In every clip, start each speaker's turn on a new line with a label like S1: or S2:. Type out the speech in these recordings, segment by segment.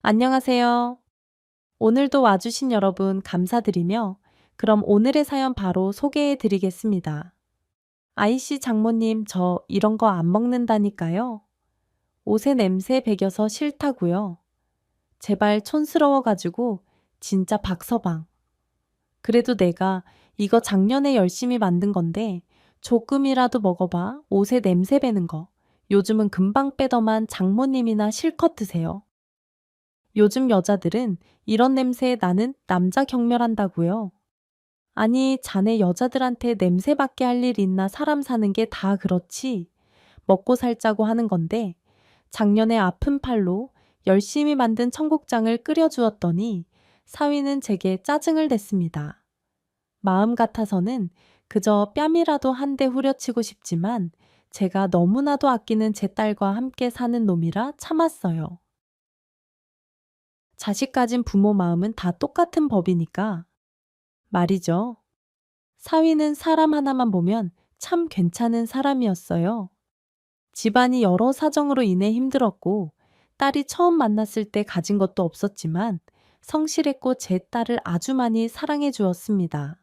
S1: 안녕하세요. 오늘도 와주신 여러분 감사드리며, 그럼 오늘의 사연 바로 소개해 드리겠습니다. 아이씨 장모님, 저 이런 거 안 먹는다니까요. 옷에 냄새 배겨서 싫다고요. 제발 촌스러워가지고 진짜 박서방. 그래도 내가 이거 작년에 열심히 만든 건데 조금이라도 먹어봐. 옷에 냄새 배는 거. 요즘은 금방 빼더만 장모님이나 실컷 드세요. 요즘 여자들은 이런 냄새에 나는 남자 경멸한다고요. 아니, 자네 여자들한테 냄새 맡게 할 일 있나? 사람 사는 게 다 그렇지. 먹고 살자고 하는 건데, 작년에 아픈 팔로 열심히 만든 청국장을 끓여주었더니 사위는 제게 짜증을 냈습니다. 마음 같아서는 그저 뺨이라도 한 대 후려치고 싶지만 제가 너무나도 아끼는 제 딸과 함께 사는 놈이라 참았어요. 자식 가진 부모 마음은 다 똑같은 법이니까 말이죠. 사위는 사람 하나만 보면 참 괜찮은 사람이었어요. 집안이 여러 사정으로 인해 힘들었고, 딸이 처음 만났을 때 가진 것도 없었지만 성실했고 제 딸을 아주 많이 사랑해 주었습니다.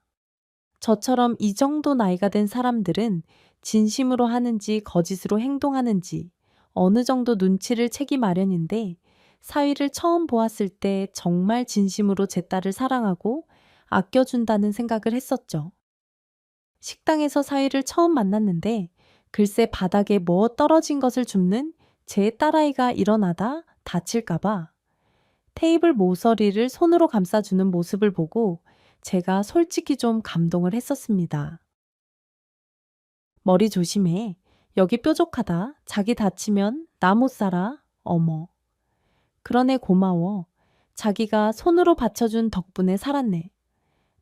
S1: 저처럼 이 정도 나이가 된 사람들은 진심으로 하는지 거짓으로 행동하는지 어느 정도 눈치를 채기 마련인데, 사위를 처음 보았을 때 정말 진심으로 제 딸을 사랑하고 아껴준다는 생각을 했었죠. 식당에서 사위를 처음 만났는데 글쎄 바닥에 뭐 떨어진 것을 줍는 제 딸아이가 일어나다 다칠까봐 테이블 모서리를 손으로 감싸주는 모습을 보고 제가 솔직히 좀 감동을 했었습니다. 머리 조심해. 여기 뾰족하다. 자기 다치면 나 못 살아. 어머. 그러네 고마워. 자기가 손으로 받쳐준 덕분에 살았네.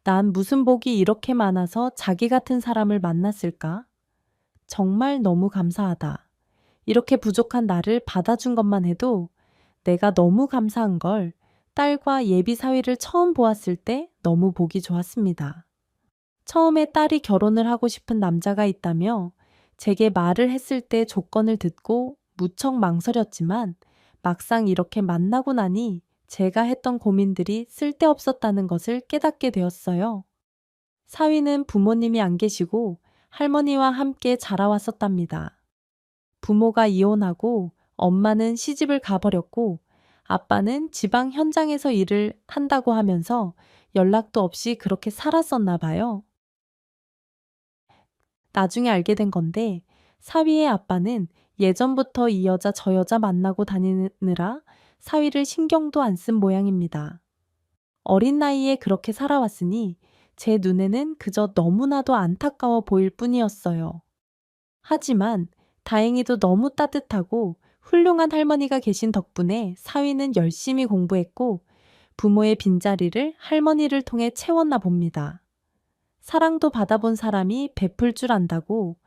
S1: 난 무슨 복이 이렇게 많아서 자기 같은 사람을 만났을까? 정말 너무 감사하다. 이렇게 부족한 나를 받아준 것만 해도 내가 너무 감사한 걸 딸과 예비 사위를 처음 보았을 때 너무 보기 좋았습니다. 처음에 딸이 결혼을 하고 싶은 남자가 있다며 제게 말을 했을 때 조건을 듣고 무척 망설였지만 막상 이렇게 만나고 나니 제가 했던 고민들이 쓸데없었다는 것을 깨닫게 되었어요. 사위는 부모님이 안 계시고 할머니와 함께 자라왔었답니다. 부모가 이혼하고 엄마는 시집을 가버렸고 아빠는 지방 현장에서 일을 한다고 하면서 연락도 없이 그렇게 살았었나 봐요. 나중에 알게 된 건데 사위의 아빠는 예전부터 이 여자 저 여자 만나고 다니느라 사위를 신경도 안 쓴 모양입니다. 어린 나이에 그렇게 살아왔으니 제 눈에는 그저 너무나도 안타까워 보일 뿐이었어요. 하지만 다행히도 너무 따뜻하고 훌륭한 할머니가 계신 덕분에 사위는 열심히 공부했고 부모의 빈자리를 할머니를 통해 채웠나 봅니다. 사랑도 받아본 사람이 베풀 줄 안다고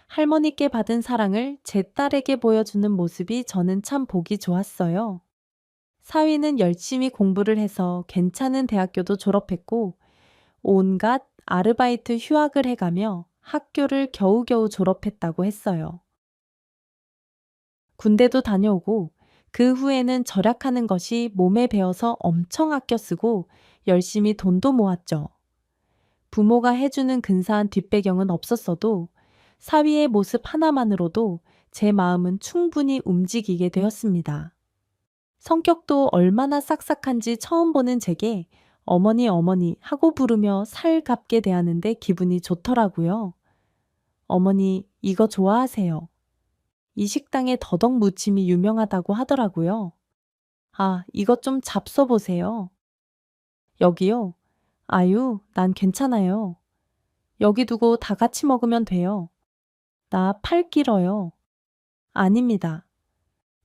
S1: 할머니께 받은 사랑을 제 딸에게 보여주는 모습이 저는 참 보기 좋았어요. 사위는 열심히 공부를 해서 괜찮은 대학교도 졸업했고 온갖 아르바이트 휴학을 해가며 학교를 겨우겨우 졸업했다고 했어요. 군대도 다녀오고 그 후에는 절약하는 것이 몸에 배어서 엄청 아껴 쓰고 열심히 돈도 모았죠. 부모가 해주는 근사한 뒷배경은 없었어도 사위의 모습 하나만으로도 제 마음은 충분히 움직이게 되었습니다. 성격도 얼마나 싹싹한지 처음 보는 제게 어머니 어머니 하고 부르며 살갑게 대하는데 기분이 좋더라고요. 어머니 이거 좋아하세요. 이 식당에 더덕 무침이 유명하다고 하더라고요. 아, 이것 좀 잡숴보세요. 여기요? 아유, 난 괜찮아요. 여기 두고 다 같이 먹으면 돼요. 나 팔 길어요. 아닙니다.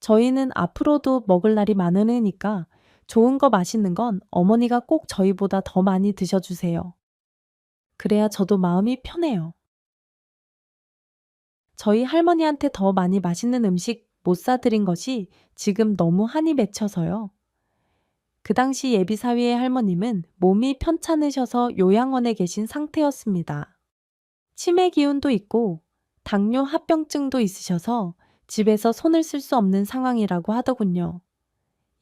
S1: 저희는 앞으로도 먹을 날이 많으니까 좋은 거 맛있는 건 어머니가 꼭 저희보다 더 많이 드셔주세요. 그래야 저도 마음이 편해요. 저희 할머니한테 더 많이 맛있는 음식 못 사드린 것이 지금 너무 한이 맺혀서요. 그 당시 예비사위의 할머님은 몸이 편찮으셔서 요양원에 계신 상태였습니다. 치매 기운도 있고 당뇨 합병증도 있으셔서 집에서 손을 쓸 수 없는 상황이라고 하더군요.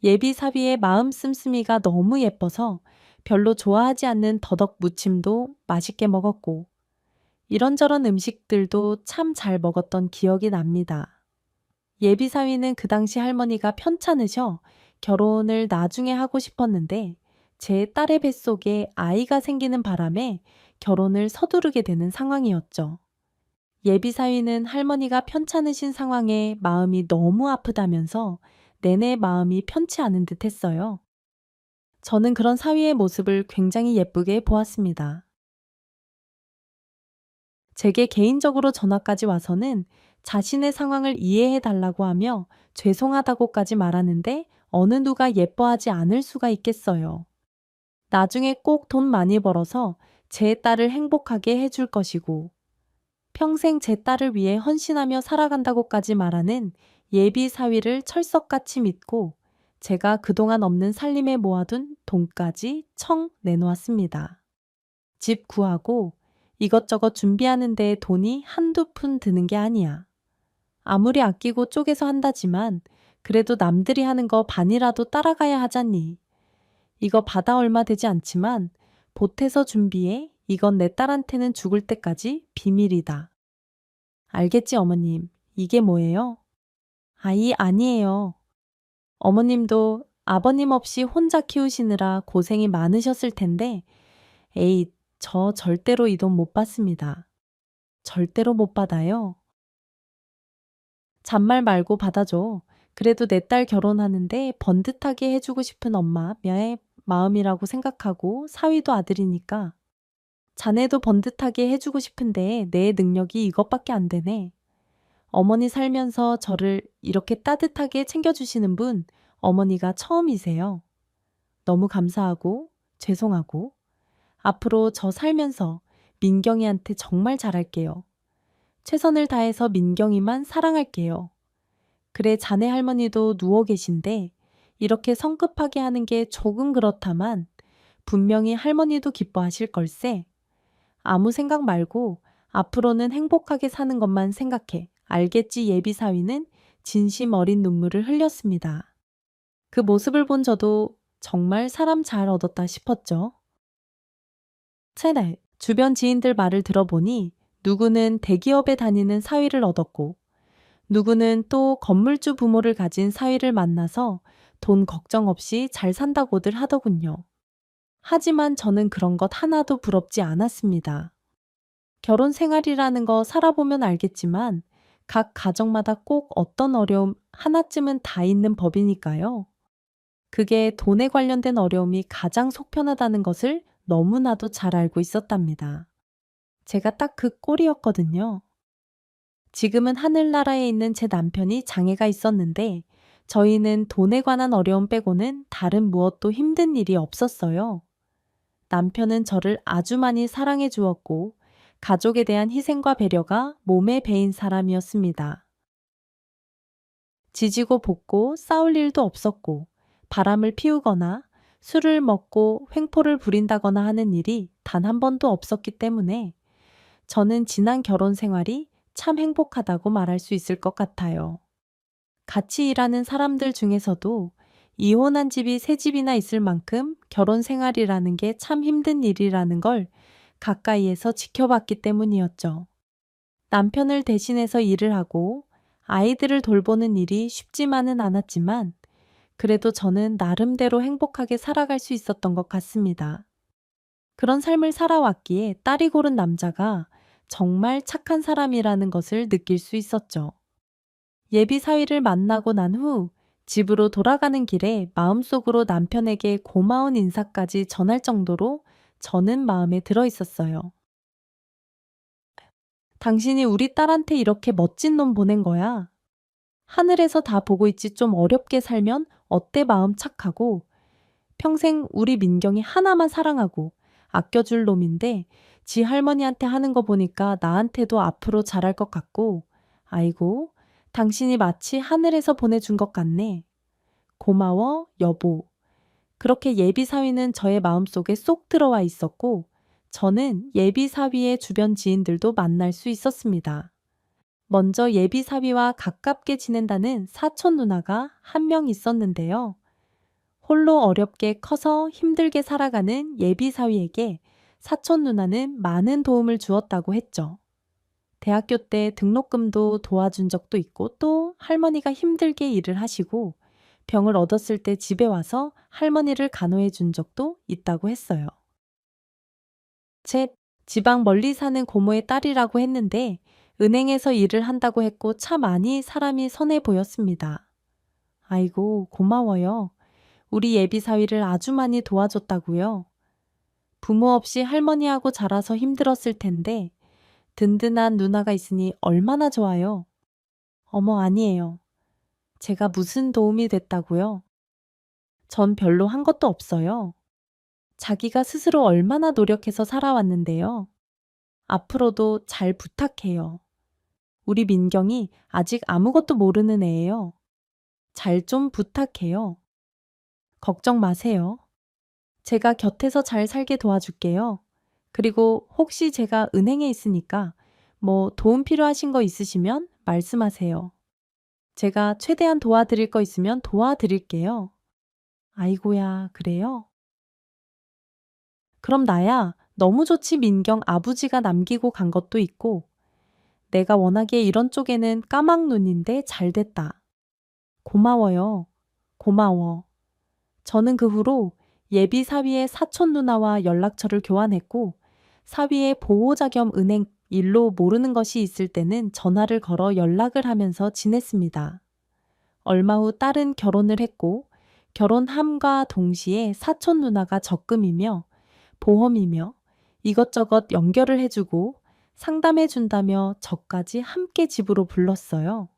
S1: 예비 사위의 마음 씀씀이가 너무 예뻐서 별로 좋아하지 않는 더덕 무침도 맛있게 먹었고, 이런저런 음식들도 참 잘 먹었던 기억이 납니다. 예비 사위는 그 당시 할머니가 편찮으셔 결혼을 나중에 하고 싶었는데, 제 딸의 뱃속에 아이가 생기는 바람에 결혼을 서두르게 되는 상황이었죠. 예비 사위는 할머니가 편찮으신 상황에 마음이 너무 아프다면서 내내 마음이 편치 않은 듯 했어요. 저는 그런 사위의 모습을 굉장히 예쁘게 보았습니다. 제게 개인적으로 전화까지 와서는 자신의 상황을 이해해 달라고 하며 죄송하다고까지 말하는데 어느 누가 예뻐하지 않을 수가 있겠어요. 나중에 꼭 돈 많이 벌어서 제 딸을 행복하게 해줄 것이고 평생 제 딸을 위해 헌신하며 살아간다고까지 말하는 예비 사위를 철석같이 믿고 제가 그동안 없는 살림에 모아둔 돈까지 청 내놓았습니다. 집 구하고 이것저것 준비하는데 돈이 한두 푼 드는 게 아니야. 아무리 아끼고 쪼개서 한다지만 그래도 남들이 하는 거 반이라도 따라가야 하잖니. 이거 받아 얼마 되지 않지만 보태서 준비해. 이건 내 딸한테는 죽을 때까지 비밀이다. 알겠지, 어머님. 이게 뭐예요? 아이 아니에요. 어머님도 아버님 없이 혼자 키우시느라 고생이 많으셨을 텐데, 에이, 저 절대로 이 돈 못 받습니다. 절대로 못 받아요. 잔말 말고 받아줘. 그래도 내 딸 결혼하는데 번듯하게 해주고 싶은 엄마의 마음이라고 생각하고 사위도 아들이니까 자네도 번듯하게 해주고 싶은데 내 능력이 이것밖에 안 되네. 어머니 살면서 저를 이렇게 따뜻하게 챙겨주시는 분 어머니가 처음이세요. 너무 감사하고 죄송하고 앞으로 저 살면서 민경이한테 정말 잘할게요. 최선을 다해서 민경이만 사랑할게요. 그래 자네 할머니도 누워 계신데 이렇게 성급하게 하는 게 조금 그렇다만 분명히 할머니도 기뻐하실 걸세. 아무 생각 말고 앞으로는 행복하게 사는 것만 생각해. 알겠지 예비 사위는 진심 어린 눈물을 흘렸습니다. 그 모습을 본 저도 정말 사람 잘 얻었다 싶었죠. 채날 주변 지인들 말을 들어보니 누구는 대기업에 다니는 사위를 얻었고 누구는 또 건물주 부모를 가진 사위를 만나서 돈 걱정 없이 잘 산다고들 하더군요. 하지만 저는 그런 것 하나도 부럽지 않았습니다. 결혼 생활이라는 거 살아보면 알겠지만 각 가정마다 꼭 어떤 어려움 하나쯤은 다 있는 법이니까요. 그게 돈에 관련된 어려움이 가장 속편하다는 것을 너무나도 잘 알고 있었답니다. 제가 딱 그 꼴이었거든요. 지금은 하늘나라에 있는 제 남편이 장애가 있었는데 저희는 돈에 관한 어려움 빼고는 다른 무엇도 힘든 일이 없었어요. 남편은 저를 아주 많이 사랑해 주었고 가족에 대한 희생과 배려가 몸에 배인 사람이었습니다. 지지고 볶고 싸울 일도 없었고 바람을 피우거나 술을 먹고 횡포를 부린다거나 하는 일이 단 한 번도 없었기 때문에 저는 지난 결혼 생활이 참 행복하다고 말할 수 있을 것 같아요. 같이 일하는 사람들 중에서도 이혼한 집이 새 집이나 있을 만큼 결혼 생활이라는 게 참 힘든 일이라는 걸 가까이에서 지켜봤기 때문이었죠. 남편을 대신해서 일을 하고 아이들을 돌보는 일이 쉽지만은 않았지만 그래도 저는 나름대로 행복하게 살아갈 수 있었던 것 같습니다. 그런 삶을 살아왔기에 딸이 고른 남자가 정말 착한 사람이라는 것을 느낄 수 있었죠. 예비 사위를 만나고 난 후 집으로 돌아가는 길에 마음속으로 남편에게 고마운 인사까지 전할 정도로 저는 마음에 들어 있었어요. 당신이 우리 딸한테 이렇게 멋진 놈 보낸 거야. 하늘에서 다 보고 있지 좀 어렵게 살면 어때 마음 착하고 평생 우리 민경이 하나만 사랑하고 아껴줄 놈인데 지 할머니한테 하는 거 보니까 나한테도 앞으로 잘할 것 같고 아이고 당신이 마치 하늘에서 보내준 것 같네. 고마워 여보. 그렇게 예비 사위는 저의 마음속에 쏙 들어와 있었고 저는 예비 사위의 주변 지인들도 만날 수 있었습니다. 먼저 예비 사위와 가깝게 지낸다는 사촌 누나가 한 명 있었는데요. 홀로 어렵게 커서 힘들게 살아가는 예비 사위에게 사촌 누나는 많은 도움을 주었다고 했죠. 대학교 때 등록금도 도와준 적도 있고 또 할머니가 힘들게 일을 하시고 병을 얻었을 때 집에 와서 할머니를 간호해 준 적도 있다고 했어요. 제 지방 멀리 사는 고모의 딸이라고 했는데 은행에서 일을 한다고 했고 참 많이 사람이 선해 보였습니다. 아이고, 고마워요. 우리 예비 사위를 아주 많이 도와줬다고요. 부모 없이 할머니하고 자라서 힘들었을 텐데 든든한 누나가 있으니 얼마나 좋아요. 어머, 아니에요. 제가 무슨 도움이 됐다고요? 전 별로 한 것도 없어요. 자기가 스스로 얼마나 노력해서 살아왔는데요. 앞으로도 잘 부탁해요. 우리 민경이 아직 아무것도 모르는 애예요. 잘 좀 부탁해요. 걱정 마세요. 제가 곁에서 잘 살게 도와줄게요. 그리고 혹시 제가 은행에 있으니까 뭐 도움 필요하신 거 있으시면 말씀하세요. 제가 최대한 도와드릴 거 있으면 도와드릴게요. 아이고야, 그래요? 그럼 나야 너무 좋지 민경 아버지가 남기고 간 것도 있고 내가 워낙에 이런 쪽에는 까막눈인데 잘 됐다. 고마워요. 고마워. 저는 그 후로 예비 사위의 사촌 누나와 연락처를 교환했고 사위의 보호자 겸 은행 일로 모르는 것이 있을 때는 전화를 걸어 연락을 하면서 지냈습니다. 얼마 후 딸은 결혼을 했고 결혼함과 동시에 사촌 누나가 적금이며 보험이며 이것저것 연결을 해주고 상담해준다며 저까지 함께 집으로 불렀어요.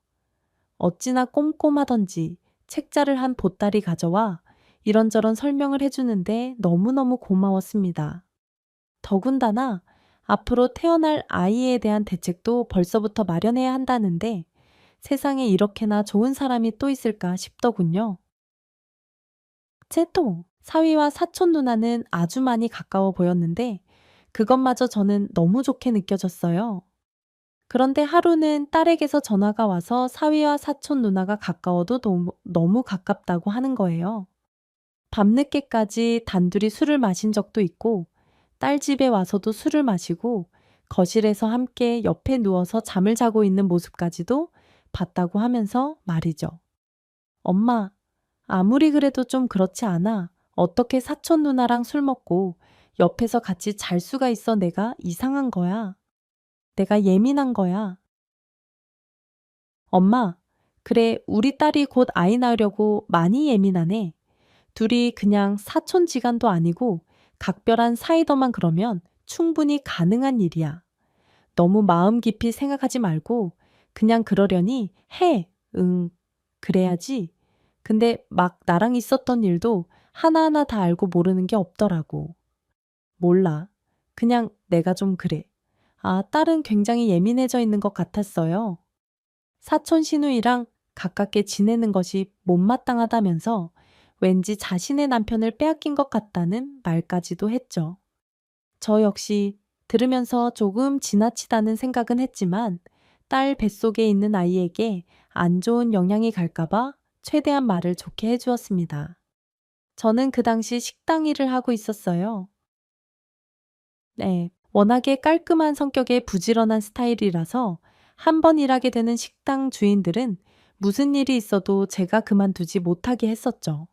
S1: 어찌나 꼼꼼하던지 책자를 한 보따리 가져와 이런저런 설명을 해주는데 너무너무 고마웠습니다. 더군다나 앞으로 태어날 아이에 대한 대책도 벌써부터 마련해야 한다는데 세상에 이렇게나 좋은 사람이 또 있을까 싶더군요. 채통, 사위와 사촌 누나는 아주 많이 가까워 보였는데 그것마저 저는 너무 좋게 느껴졌어요. 그런데 하루는 딸에게서 전화가 와서 사위와 사촌 누나가 가까워도 너무 가깝다고 하는 거예요. 밤늦게까지 단둘이 술을 마신 적도 있고 딸 집에 와서도 술을 마시고 거실에서 함께 옆에 누워서 잠을 자고 있는 모습까지도 봤다고 하면서 말이죠. 엄마, 아무리 그래도 좀 그렇지 않아. 어떻게 사촌 누나랑 술 먹고 옆에서 같이 잘 수가 있어. 내가 이상한 거야. 내가 예민한 거야. 엄마, 그래, 우리 딸이 곧 아이 낳으려고 많이 예민하네. 둘이 그냥 사촌지간도 아니고 각별한 사이더만 그러면 충분히 가능한 일이야. 너무 마음 깊이 생각하지 말고 그냥 그러려니 해. 응, 그래야지. 근데 막 나랑 있었던 일도 하나하나 다 알고 모르는 게 없더라고. 몰라. 그냥 내가 좀 그래. 아, 딸은 굉장히 예민해져 있는 것 같았어요. 사촌 시누이랑 가깝게 지내는 것이 못마땅하다면서 왠지 자신의 남편을 빼앗긴 것 같다는 말까지도 했죠. 저 역시 들으면서 조금 지나치다는 생각은 했지만 딸 뱃속에 있는 아이에게 안 좋은 영향이 갈까봐 최대한 말을 좋게 해주었습니다. 저는 그 당시 식당 일을 하고 있었어요. 네, 워낙에 깔끔한 성격의 부지런한 스타일이라서 한 번 일하게 되는 식당 주인들은 무슨 일이 있어도 제가 그만두지 못하게 했었죠.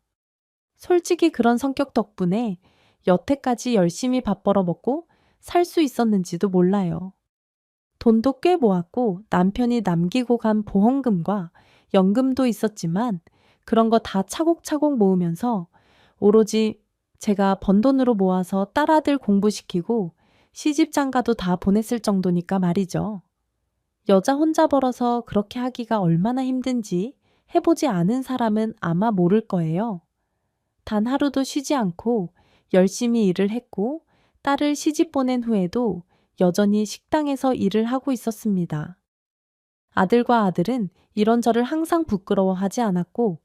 S1: 솔직히 그런 성격 덕분에 여태까지 열심히 밥 벌어 먹고 살 수 있었는지도 몰라요. 돈도 꽤 모았고 남편이 남기고 간 보험금과 연금도 있었지만 그런 거 다 차곡차곡 모으면서 오로지 제가 번 돈으로 모아서 딸아들 공부시키고 시집 장가도 다 보냈을 정도니까 말이죠. 여자 혼자 벌어서 그렇게 하기가 얼마나 힘든지 해보지 않은 사람은 아마 모를 거예요. 단 하루도 쉬지 않고 열심히 일을 했고 딸을 시집 보낸 후에도 여전히 식당에서 일을 하고 있었습니다. 아들과 아들은 이런 저를 항상 부끄러워하지 않았고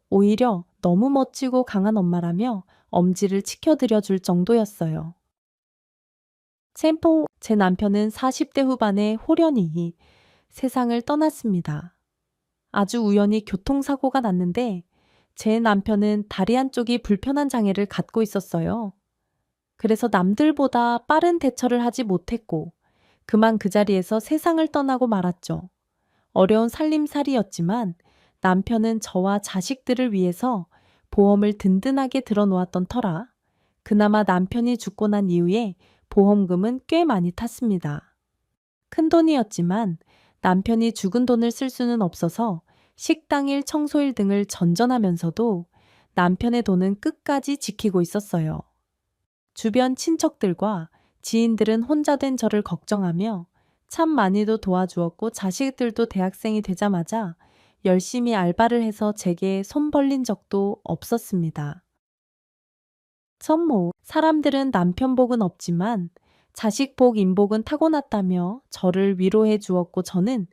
S1: 오히려 너무 멋지고 강한 엄마라며 엄지를 치켜드려 줄 정도였어요. 제 남편은 40대 후반에 홀연히 세상을 떠났습니다. 아주 우연히 교통사고가 났는데 제 남편은 다리 한쪽이 불편한 장애를 갖고 있었어요. 그래서 남들보다 빠른 대처를 하지 못했고, 그만 그 자리에서 세상을 떠나고 말았죠. 어려운 살림살이였지만 남편은 저와 자식들을 위해서 보험을 든든하게 들어놓았던 터라 그나마 남편이 죽고 난 이후에 보험금은 꽤 많이 탔습니다. 큰돈이었지만 남편이 죽은 돈을 쓸 수는 없어서 식당일, 청소일 등을 전전하면서도 남편의 돈은 끝까지 지키고 있었어요. 주변 친척들과 지인들은 혼자 된 저를 걱정하며 참 많이도 도와주었고 자식들도 대학생이 되자마자 열심히 알바를 해서 제게 손 벌린 적도 없었습니다. 사람들은 남편 복은 없지만 자식 복, 인복은 타고났다며 저를 위로해 주었고 저는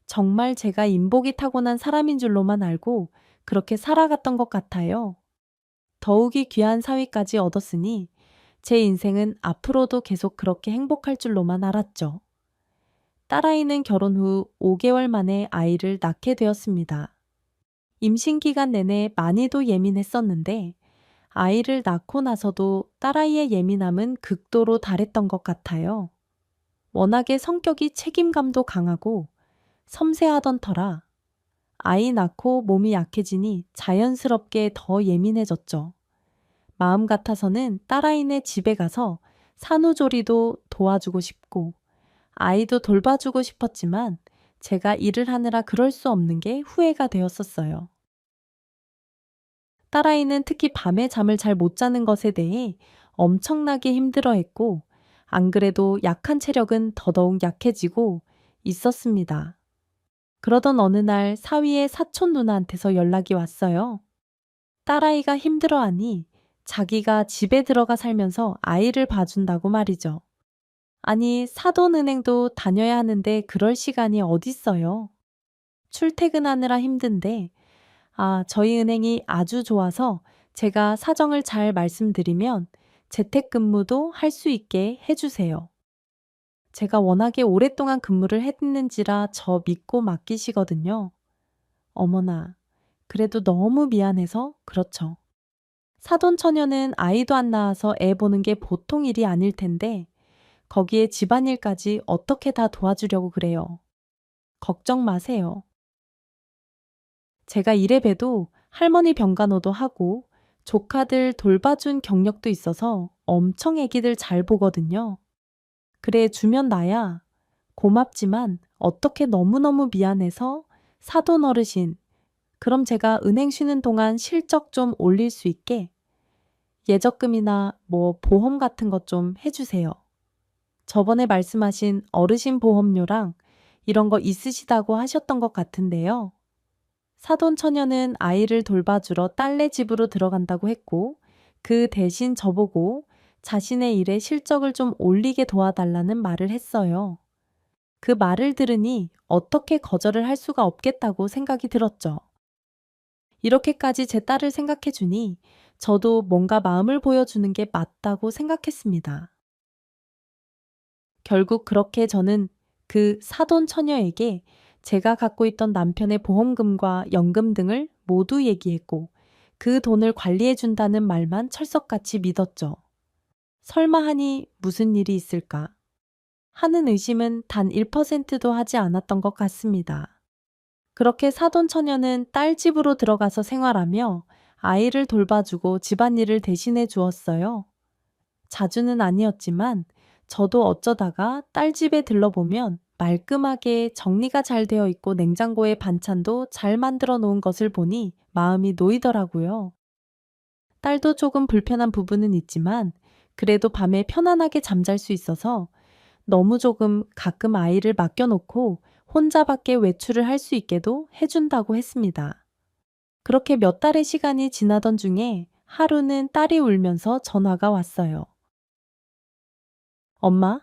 S1: 정말 제가 인복이 타고난 사람인 줄로만 알고 그렇게 살아갔던 것 같아요. 더욱이 귀한 사위까지 얻었으니 제 인생은 앞으로도 계속 그렇게 행복할 줄로만 알았죠. 딸아이는 결혼 후 5개월 만에 아이를 낳게 되었습니다. 임신 기간 내내 많이도 예민했었는데 아이를 낳고 나서도 딸아이의 예민함은 극도로 달했던 것 같아요. 워낙에 성격이 책임감도 강하고 섬세하던 터라 아이 낳고 몸이 약해지니 자연스럽게 더 예민해졌죠. 마음 같아서는 딸아이네 집에 가서 산후조리도 도와주고 싶고 아이도 돌봐주고 싶었지만 제가 일을 하느라 그럴 수 없는 게 후회가 되었었어요. 딸아이는 특히 밤에 잠을 잘 못 자는 것에 대해 엄청나게 힘들어했고 안 그래도 약한 체력은 더더욱 약해지고 있었습니다. 그러던 어느 날 사위의 사촌 누나한테서 연락이 왔어요. 딸아이가 힘들어하니 자기가 집에 들어가 살면서 아이를 봐준다고 말이죠. 아니, 사돈은행도 다녀야 하는데 그럴 시간이 어딨어요. 출퇴근하느라 힘든데, 저희 은행이 아주 좋아서 제가 사정을 잘 말씀드리면 재택근무도 할 수 있게 해주세요. 제가 워낙에 오랫동안 근무를 했는지라 저 믿고 맡기시거든요. 어머나, 그래도 너무 미안해서 그렇죠. 사돈 처녀는 아이도 안 낳아서 애 보는 게 보통 일이 아닐 텐데 거기에 집안일까지 어떻게 다 도와주려고 그래요. 걱정 마세요. 제가 이래봬도 할머니 병간호도 하고 조카들 돌봐준 경력도 있어서 엄청 애기들 잘 보거든요. 그래 주면 나야 고맙지만 어떻게 너무너무 미안해서 사돈 어르신, 그럼 제가 은행 쉬는 동안 실적 좀 올릴 수 있게 예적금이나 뭐 보험 같은 것 좀 해주세요. 저번에 말씀하신 어르신 보험료랑 이런 거 있으시다고 하셨던 것 같은데요. 사돈 처녀는 아이를 돌봐주러 딸네 집으로 들어간다고 했고 그 대신 저보고 자신의 일에 실적을 좀 올리게 도와달라는 말을 했어요. 그 말을 들으니 어떻게 거절을 할 수가 없겠다고 생각이 들었죠. 이렇게까지 제 딸을 생각해 주니 저도 뭔가 마음을 보여주는 게 맞다고 생각했습니다. 결국 그렇게 저는 그 사돈 처녀에게 제가 갖고 있던 남편의 보험금과 연금 등을 모두 얘기했고 그 돈을 관리해 준다는 말만 철석같이 믿었죠. 설마 하니 무슨 일이 있을까 하는 의심은 단 1%도 하지 않았던 것 같습니다. 그렇게 사돈 처녀는 딸 집으로 들어가서 생활하며 아이를 돌봐주고 집안일을 대신해 주었어요. 자주는 아니었지만 저도 어쩌다가 딸 집에 들러보면 말끔하게 정리가 잘 되어 있고 냉장고에 반찬도 잘 만들어 놓은 것을 보니 마음이 놓이더라고요. 딸도 조금 불편한 부분은 있지만 그래도 밤에 편안하게 잠잘 수 있어서 너무 조금 가끔 아이를 맡겨놓고 혼자밖에 외출을 할 수 있게도 해준다고 했습니다. 그렇게 몇 달의 시간이 지나던 중에 하루는 딸이 울면서 전화가 왔어요. 엄마,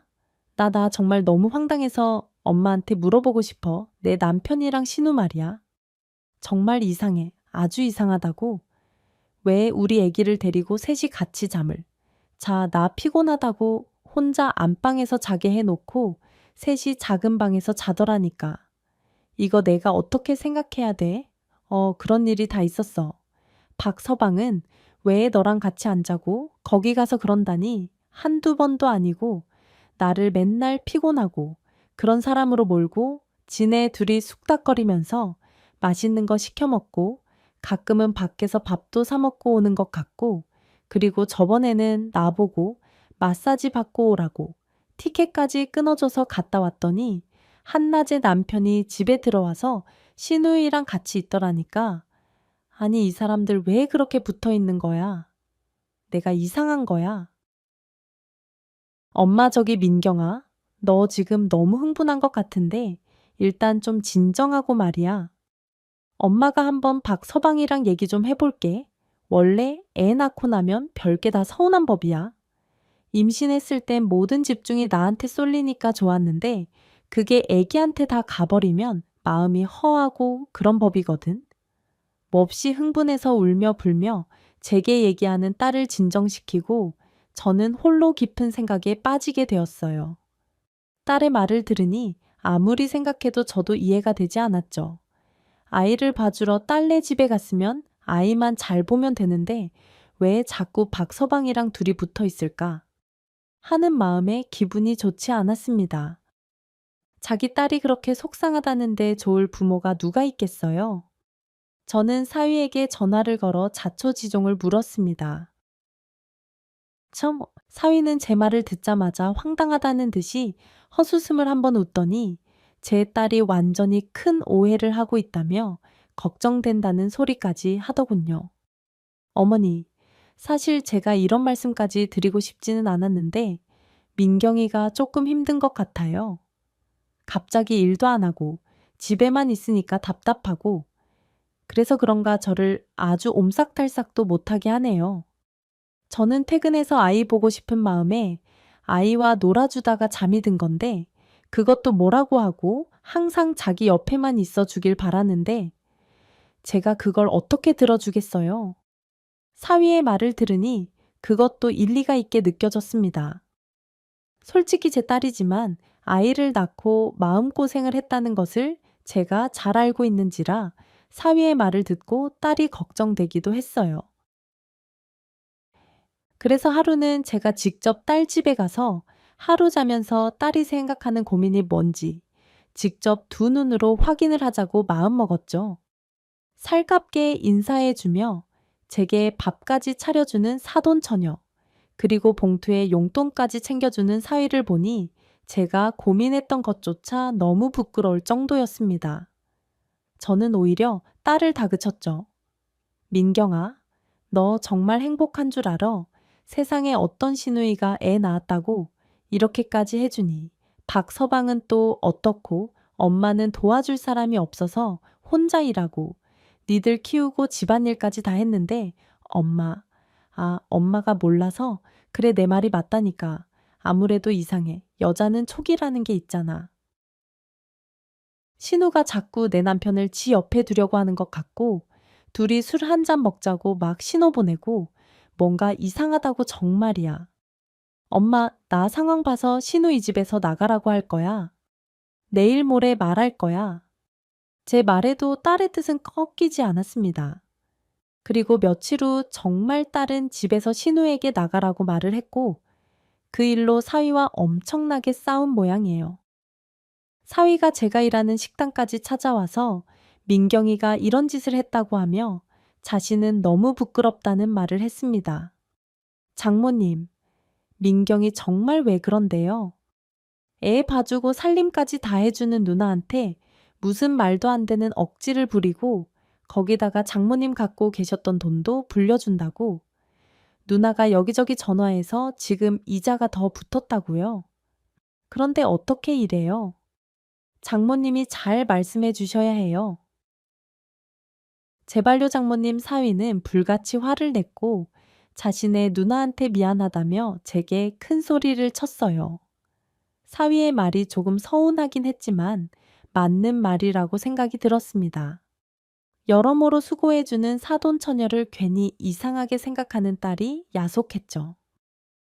S1: 나 정말 너무 황당해서 엄마한테 물어보고 싶어. 내 남편이랑 신우 말이야. 정말 이상해. 아주 이상하다고. 왜 우리 애기를 데리고 셋이 같이 잠을. 자, 나 피곤하다고 혼자 안방에서 자게 해놓고 셋이 작은 방에서 자더라니까. 이거 내가 어떻게 생각해야 돼? 그런 일이 다 있었어. 박서방은 왜 너랑 같이 안 자고 거기 가서 그런다니 한두 번도 아니고 나를 맨날 피곤하고 그런 사람으로 몰고 지네 둘이 쑥닥거리면서 맛있는 거 시켜 먹고 가끔은 밖에서 밥도 사 먹고 오는 것 같고 그리고 저번에는 나보고 마사지 받고 오라고 티켓까지 끊어줘서 갔다 왔더니 한낮에 남편이 집에 들어와서 시누이랑 같이 있더라니까. 아니, 이 사람들 왜 그렇게 붙어 있는 거야? 내가 이상한 거야. 엄마 저기 민경아, 너 지금 너무 흥분한 것 같은데 일단 좀 진정하고 말이야. 엄마가 한번 박서방이랑 얘기 좀 해볼게. 원래 애 낳고 나면 별게 다 서운한 법이야. 임신했을 땐 모든 집중이 나한테 쏠리니까 좋았는데 그게 애기한테 다 가버리면 마음이 허하고 그런 법이거든. 몹시 흥분해서 울며 불며 제게 얘기하는 딸을 진정시키고 저는 홀로 깊은 생각에 빠지게 되었어요. 딸의 말을 들으니 아무리 생각해도 저도 이해가 되지 않았죠. 아이를 봐주러 딸네 집에 갔으면 아이만 잘 보면 되는데 왜 자꾸 박서방이랑 둘이 붙어 있을까? 하는 마음에 기분이 좋지 않았습니다. 자기 딸이 그렇게 속상하다는데 좋을 부모가 누가 있겠어요? 저는 사위에게 전화를 걸어 자초지종을 물었습니다. 사위는 제 말을 듣자마자 황당하다는 듯이 헛웃음을 한번 웃더니 제 딸이 완전히 큰 오해를 하고 있다며 걱정된다는 소리까지 하더군요. 어머니, 사실 제가 이런 말씀까지 드리고 싶지는 않았는데 민경이가 조금 힘든 것 같아요. 갑자기 일도 안 하고 집에만 있으니까 답답하고 그래서 그런가 저를 아주 옴싹달싹도 못하게 하네요. 저는 퇴근해서 아이 보고 싶은 마음에 아이와 놀아주다가 잠이 든 건데 그것도 뭐라고 하고 항상 자기 옆에만 있어 주길 바라는데 제가 그걸 어떻게 들어주겠어요? 사위의 말을 들으니 그것도 일리가 있게 느껴졌습니다. 솔직히 제 딸이지만 아이를 낳고 마음고생을 했다는 것을 제가 잘 알고 있는지라 사위의 말을 듣고 딸이 걱정되기도 했어요. 그래서 하루는 제가 직접 딸 집에 가서 하루 자면서 딸이 생각하는 고민이 뭔지 직접 두 눈으로 확인을 하자고 마음먹었죠. 살갑게 인사해주며 제게 밥까지 차려주는 사돈처녀, 그리고 봉투에 용돈까지 챙겨주는 사위를 보니 제가 고민했던 것조차 너무 부끄러울 정도였습니다. 저는 오히려 딸을 다그쳤죠. 민경아, 너 정말 행복한 줄 알아? 세상에 어떤 시누이가 애 낳았다고 이렇게까지 해주니 박서방은 또 어떻고 엄마는 도와줄 사람이 없어서 혼자 일하고 니들 키우고 집안일까지 다 했는데 엄마가 몰라서 그래 내 말이 맞다니까. 아무래도 이상해. 여자는 촉이라는 게 있잖아. 신우가 자꾸 내 남편을 지 옆에 두려고 하는 것 같고 둘이 술 한 잔 먹자고 막 신호 보내고 뭔가 이상하다고 정말이야. 엄마, 나 상황 봐서 신우 이 집에서 나가라고 할 거야. 내일 모레 말할 거야. 제 말에도 딸의 뜻은 꺾이지 않았습니다. 그리고 며칠 후 정말 딸은 집에서 신우에게 나가라고 말을 했고 그 일로 사위와 엄청나게 싸운 모양이에요. 사위가 제가 일하는 식당까지 찾아와서 민경이가 이런 짓을 했다고 하며 자신은 너무 부끄럽다는 말을 했습니다. 장모님, 민경이 정말 왜 그런데요? 애 봐주고 살림까지 다 해주는 누나한테 무슨 말도 안 되는 억지를 부리고 거기다가 장모님 갖고 계셨던 돈도 불려준다고 누나가 여기저기 전화해서 지금 이자가 더 붙었다고요. 그런데 어떻게 이래요? 장모님이 잘 말씀해 주셔야 해요. 제발요 장모님 사위는 불같이 화를 냈고 자신의 누나한테 미안하다며 제게 큰 소리를 쳤어요. 사위의 말이 조금 서운하긴 했지만 맞는 말이라고 생각이 들었습니다. 여러모로 수고해주는 사돈처녀를 괜히 이상하게 생각하는 딸이 야속했죠.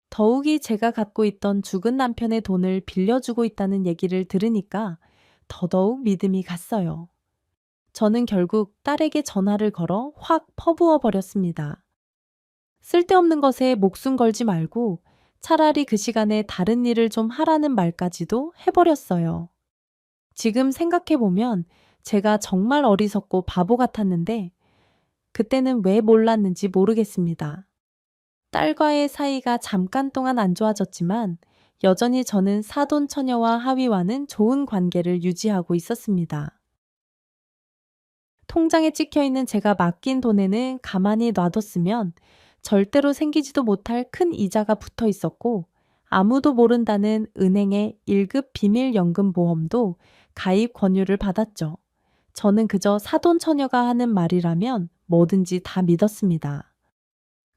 S1: 더욱이 제가 갖고 있던 죽은 남편의 돈을 빌려주고 있다는 얘기를 들으니까 더더욱 믿음이 갔어요. 저는 결국 딸에게 전화를 걸어 확 퍼부어 버렸습니다. 쓸데없는 것에 목숨 걸지 말고 차라리 그 시간에 다른 일을 좀 하라는 말까지도 해버렸어요. 지금 생각해보면 제가 정말 어리석고 바보 같았는데 그때는 왜 몰랐는지 모르겠습니다. 딸과의 사이가 잠깐 동안 안 좋아졌지만 여전히 저는 사돈 처녀와 하위와는 좋은 관계를 유지하고 있었습니다. 통장에 찍혀 있는 제가 맡긴 돈에는 가만히 놔뒀으면 절대로 생기지도 못할 큰 이자가 붙어 있었고 아무도 모른다는 은행의 1급 비밀연금보험도 가입 권유를 받았죠. 저는 그저 사돈 처녀가 하는 말이라면 뭐든지 다 믿었습니다.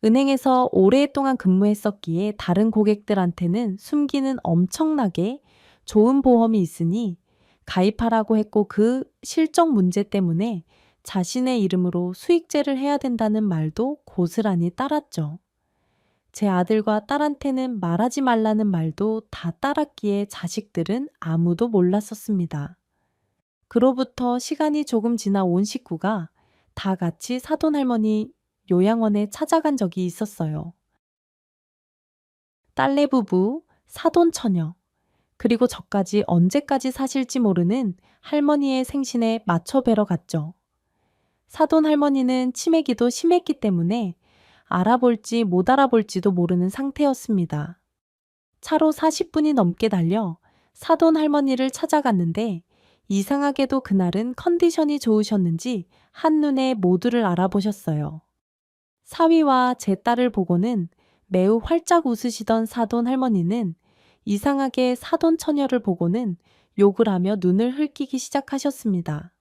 S1: 은행에서 오랫동안 근무했었기에 다른 고객들한테는 숨기는 엄청나게 좋은 보험이 있으니 가입하라고 했고 그 실적 문제 때문에 자신의 이름으로 수익제를 해야 된다는 말도 고스란히 따랐죠. 제 아들과 딸한테는 말하지 말라는 말도 다 따랐기에 자식들은 아무도 몰랐었습니다. 그로부터 시간이 조금 지나 온 식구가 다 같이 사돈할머니 요양원에 찾아간 적이 있었어요. 딸내 부부, 사돈처녀, 그리고 저까지 언제까지 사실지 모르는 할머니의 생신에 맞춰 뵈러 갔죠. 사돈할머니는 치매기도 심했기 때문에 알아볼지 못 알아볼지도 모르는 상태였습니다. 차로 40분이 넘게 달려 사돈할머니를 찾아갔는데 이상하게도 그날은 컨디션이 좋으셨는지 한눈에 모두를 알아보셨어요. 사위와 제 딸을 보고는 매우 활짝 웃으시던 사돈 할머니는 이상하게 사돈 처녀를 보고는 욕을 하며 눈을 흘끼기 시작하셨습니다.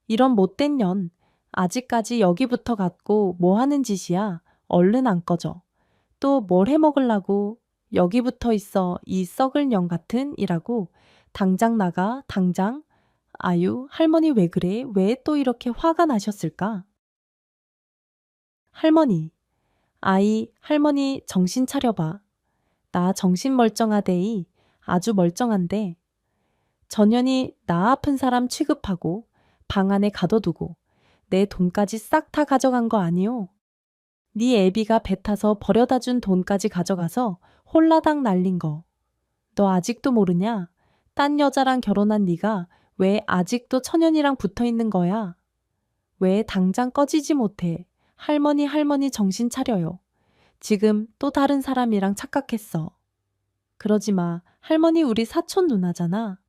S1: 이런 못된 년, 아직까지 여기부터 갔고 뭐 하는 짓이야? 얼른 안 꺼져. 또 뭘 해먹으려고 여기 붙어 있어 이 썩을 년 같은 이라고 당장 나가 당장. 아유 할머니 왜 그래? 왜 또 이렇게 화가 나셨을까? 할머니, 아이, 할머니 정신 차려봐. 나 정신 멀쩡하대이. 아주 멀쩡한데. 전현이 나 아픈 사람 취급하고 방 안에 가둬두고 내 돈까지 싹 다 가져간 거 아니오? 네 애비가 배 타서 버려다 준 돈까지 가져가서 홀라당 날린 거. 너 아직도 모르냐? 딴 여자랑 결혼한 네가 왜 아직도 천연이랑 붙어 있는 거야? 왜 당장 꺼지지 못해? 할머니 정신 차려요. 지금 또 다른 사람이랑 착각했어. 그러지 마. 할머니 우리 사촌 누나잖아.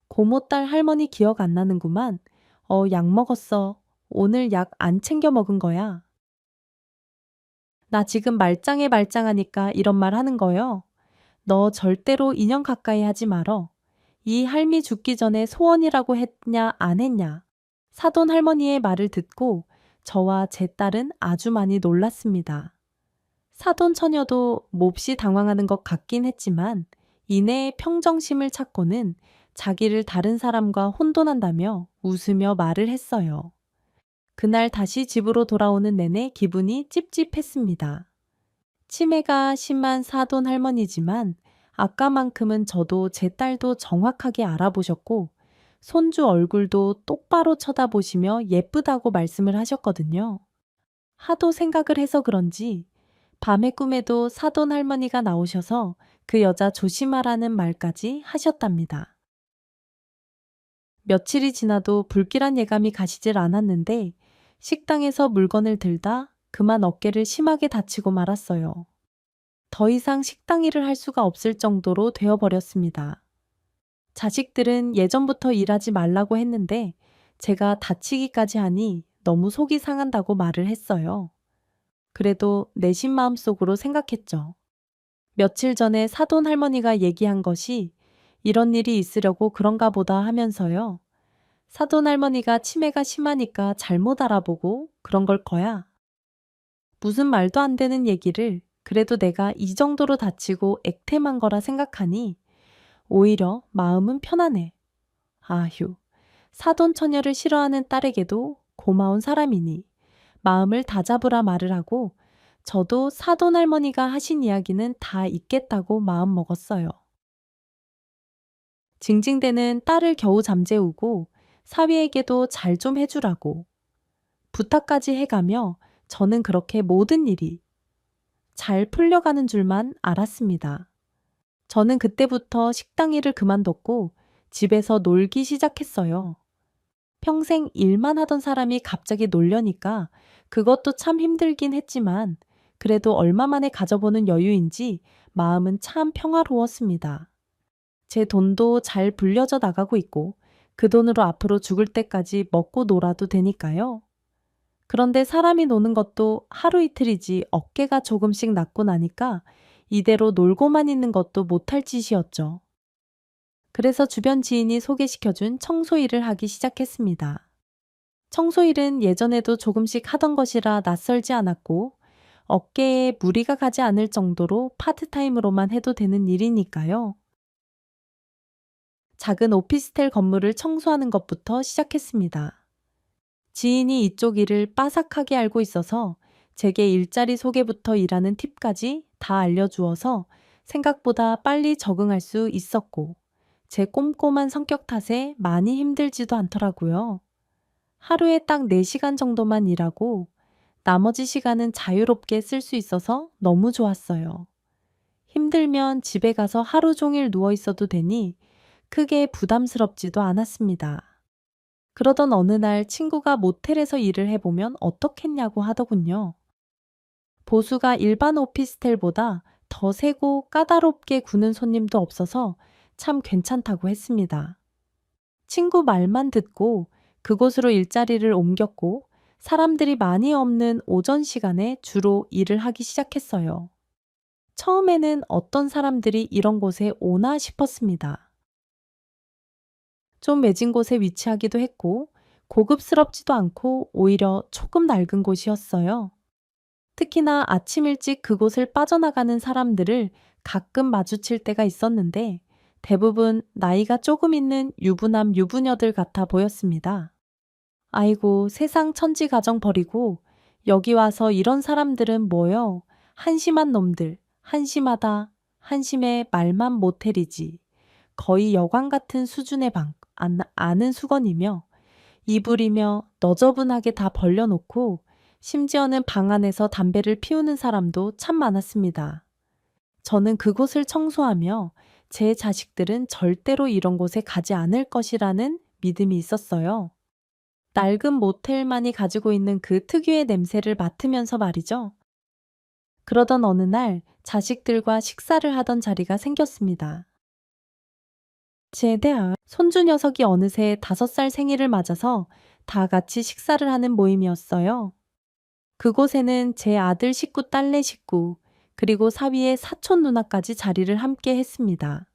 S1: 고모 딸 할머니 기억 안 나는구만. 약 먹었어. 오늘 약 안 챙겨 먹은 거야. 나 지금 말짱에 말짱하니까 이런 말 하는 거요. 너 절대로 인연 가까이 하지 말어. 이 할미 죽기 전에 소원이라고 했냐 안 했냐. 사돈 할머니의 말을 듣고 저와 제 딸은 아주 많이 놀랐습니다. 사돈 처녀도 몹시 당황하는 것 같긴 했지만 이내의 평정심을 찾고는 자기를 다른 사람과 혼돈한다며 웃으며 말을 했어요. 그날 다시 집으로 돌아오는 내내 기분이 찝찝했습니다. 치매가 심한 사돈 할머니지만 아까만큼은 저도 제 딸도 정확하게 알아보셨고 손주 얼굴도 똑바로 쳐다보시며 예쁘다고 말씀을 하셨거든요. 하도 생각을 해서 그런지 밤의 꿈에도 사돈 할머니가 나오셔서 그 여자 조심하라는 말까지 하셨답니다. 며칠이 지나도 불길한 예감이 가시질 않았는데 식당에서 물건을 들다 그만 어깨를 심하게 다치고 말았어요. 더 이상 식당 일을 할 수가 없을 정도로 되어버렸습니다. 자식들은 예전부터 일하지 말라고 했는데 제가 다치기까지 하니 너무 속이 상한다고 말을 했어요. 그래도 내심 마음속으로 생각했죠. 며칠 전에 사돈 할머니가 얘기한 것이 이런 일이 있으려고 그런가 보다 하면서요. 사돈 할머니가 치매가 심하니까 잘못 알아보고 그런 걸 거야. 무슨 말도 안 되는 얘기를 그래도 내가 이 정도로 다치고 액템한 거라 생각하니 오히려 마음은 편하네. 아휴, 사돈 처녀를 싫어하는 딸에게도 고마운 사람이니 마음을 다잡으라 말을 하고 저도 사돈 할머니가 하신 이야기는 다 잊겠다고 마음 먹었어요. 징징대는 딸을 겨우 잠재우고 사위에게도 잘 좀 해주라고 부탁까지 해가며 저는 그렇게 모든 일이 잘 풀려가는 줄만 알았습니다. 저는 그때부터 식당 일을 그만뒀고 집에서 놀기 시작했어요. 평생 일만 하던 사람이 갑자기 놀려니까 그것도 참 힘들긴 했지만 그래도 얼마 만에 가져보는 여유인지 마음은 참 평화로웠습니다. 제 돈도 잘 불려져 나가고 있고 그 돈으로 앞으로 죽을 때까지 먹고 놀아도 되니까요. 그런데 사람이 노는 것도 하루 이틀이지 어깨가 조금씩 낫고 나니까 이대로 놀고만 있는 것도 못할 짓이었죠. 그래서 주변 지인이 소개시켜준 청소 일을 하기 시작했습니다. 청소 일은 예전에도 조금씩 하던 것이라 낯설지 않았고 어깨에 무리가 가지 않을 정도로 파트타임으로만 해도 되는 일이니까요. 작은 오피스텔 건물을 청소하는 것부터 시작했습니다. 지인이 이쪽 일을 빠삭하게 알고 있어서 제게 일자리 소개부터 일하는 팁까지 다 알려주어서 생각보다 빨리 적응할 수 있었고 제 꼼꼼한 성격 탓에 많이 힘들지도 않더라고요. 하루에 딱 4시간 정도만 일하고 나머지 시간은 자유롭게 쓸 수 있어서 너무 좋았어요. 힘들면 집에 가서 하루 종일 누워 있어도 되니 크게 부담스럽지도 않았습니다. 그러던 어느 날 친구가 모텔에서 일을 해보면 어떻겠냐고 하더군요. 보수가 일반 오피스텔보다 더 세고 까다롭게 구는 손님도 없어서 참 괜찮다고 했습니다. 친구 말만 듣고 그곳으로 일자리를 옮겼고 사람들이 많이 없는 오전 시간에 주로 일을 하기 시작했어요. 처음에는 어떤 사람들이 이런 곳에 오나 싶었습니다. 좀 외진 곳에 위치하기도 했고 고급스럽지도 않고 오히려 조금 낡은 곳이었어요. 특히나 아침 일찍 그곳을 빠져나가는 사람들을 가끔 마주칠 때가 있었는데 대부분 나이가 조금 있는 유부남 유부녀들 같아 보였습니다. 아이고 세상 천지가정 버리고 여기 와서 이런 사람들은 뭐여 한심한 놈들 한심하다 한심해 말만 모텔이지 거의 여관 같은 수준의 방 아는 수건이며 이불이며 너저분하게 다 벌려놓고 심지어는 방 안에서 담배를 피우는 사람도 참 많았습니다. 저는 그곳을 청소하며 제 자식들은 절대로 이런 곳에 가지 않을 것이라는 믿음이 있었어요. 낡은 모텔만이 가지고 있는 그 특유의 냄새를 맡으면서 말이죠. 그러던 어느 날 자식들과 식사를 하던 자리가 생겼습니다. 제 손주 녀석이 어느새 5살 생일을 맞아서 다 같이 식사를 하는 모임이었어요. 그곳에는 제 아들 식구, 딸내 식구, 그리고 사위의 사촌 누나까지 자리를 함께 했습니다.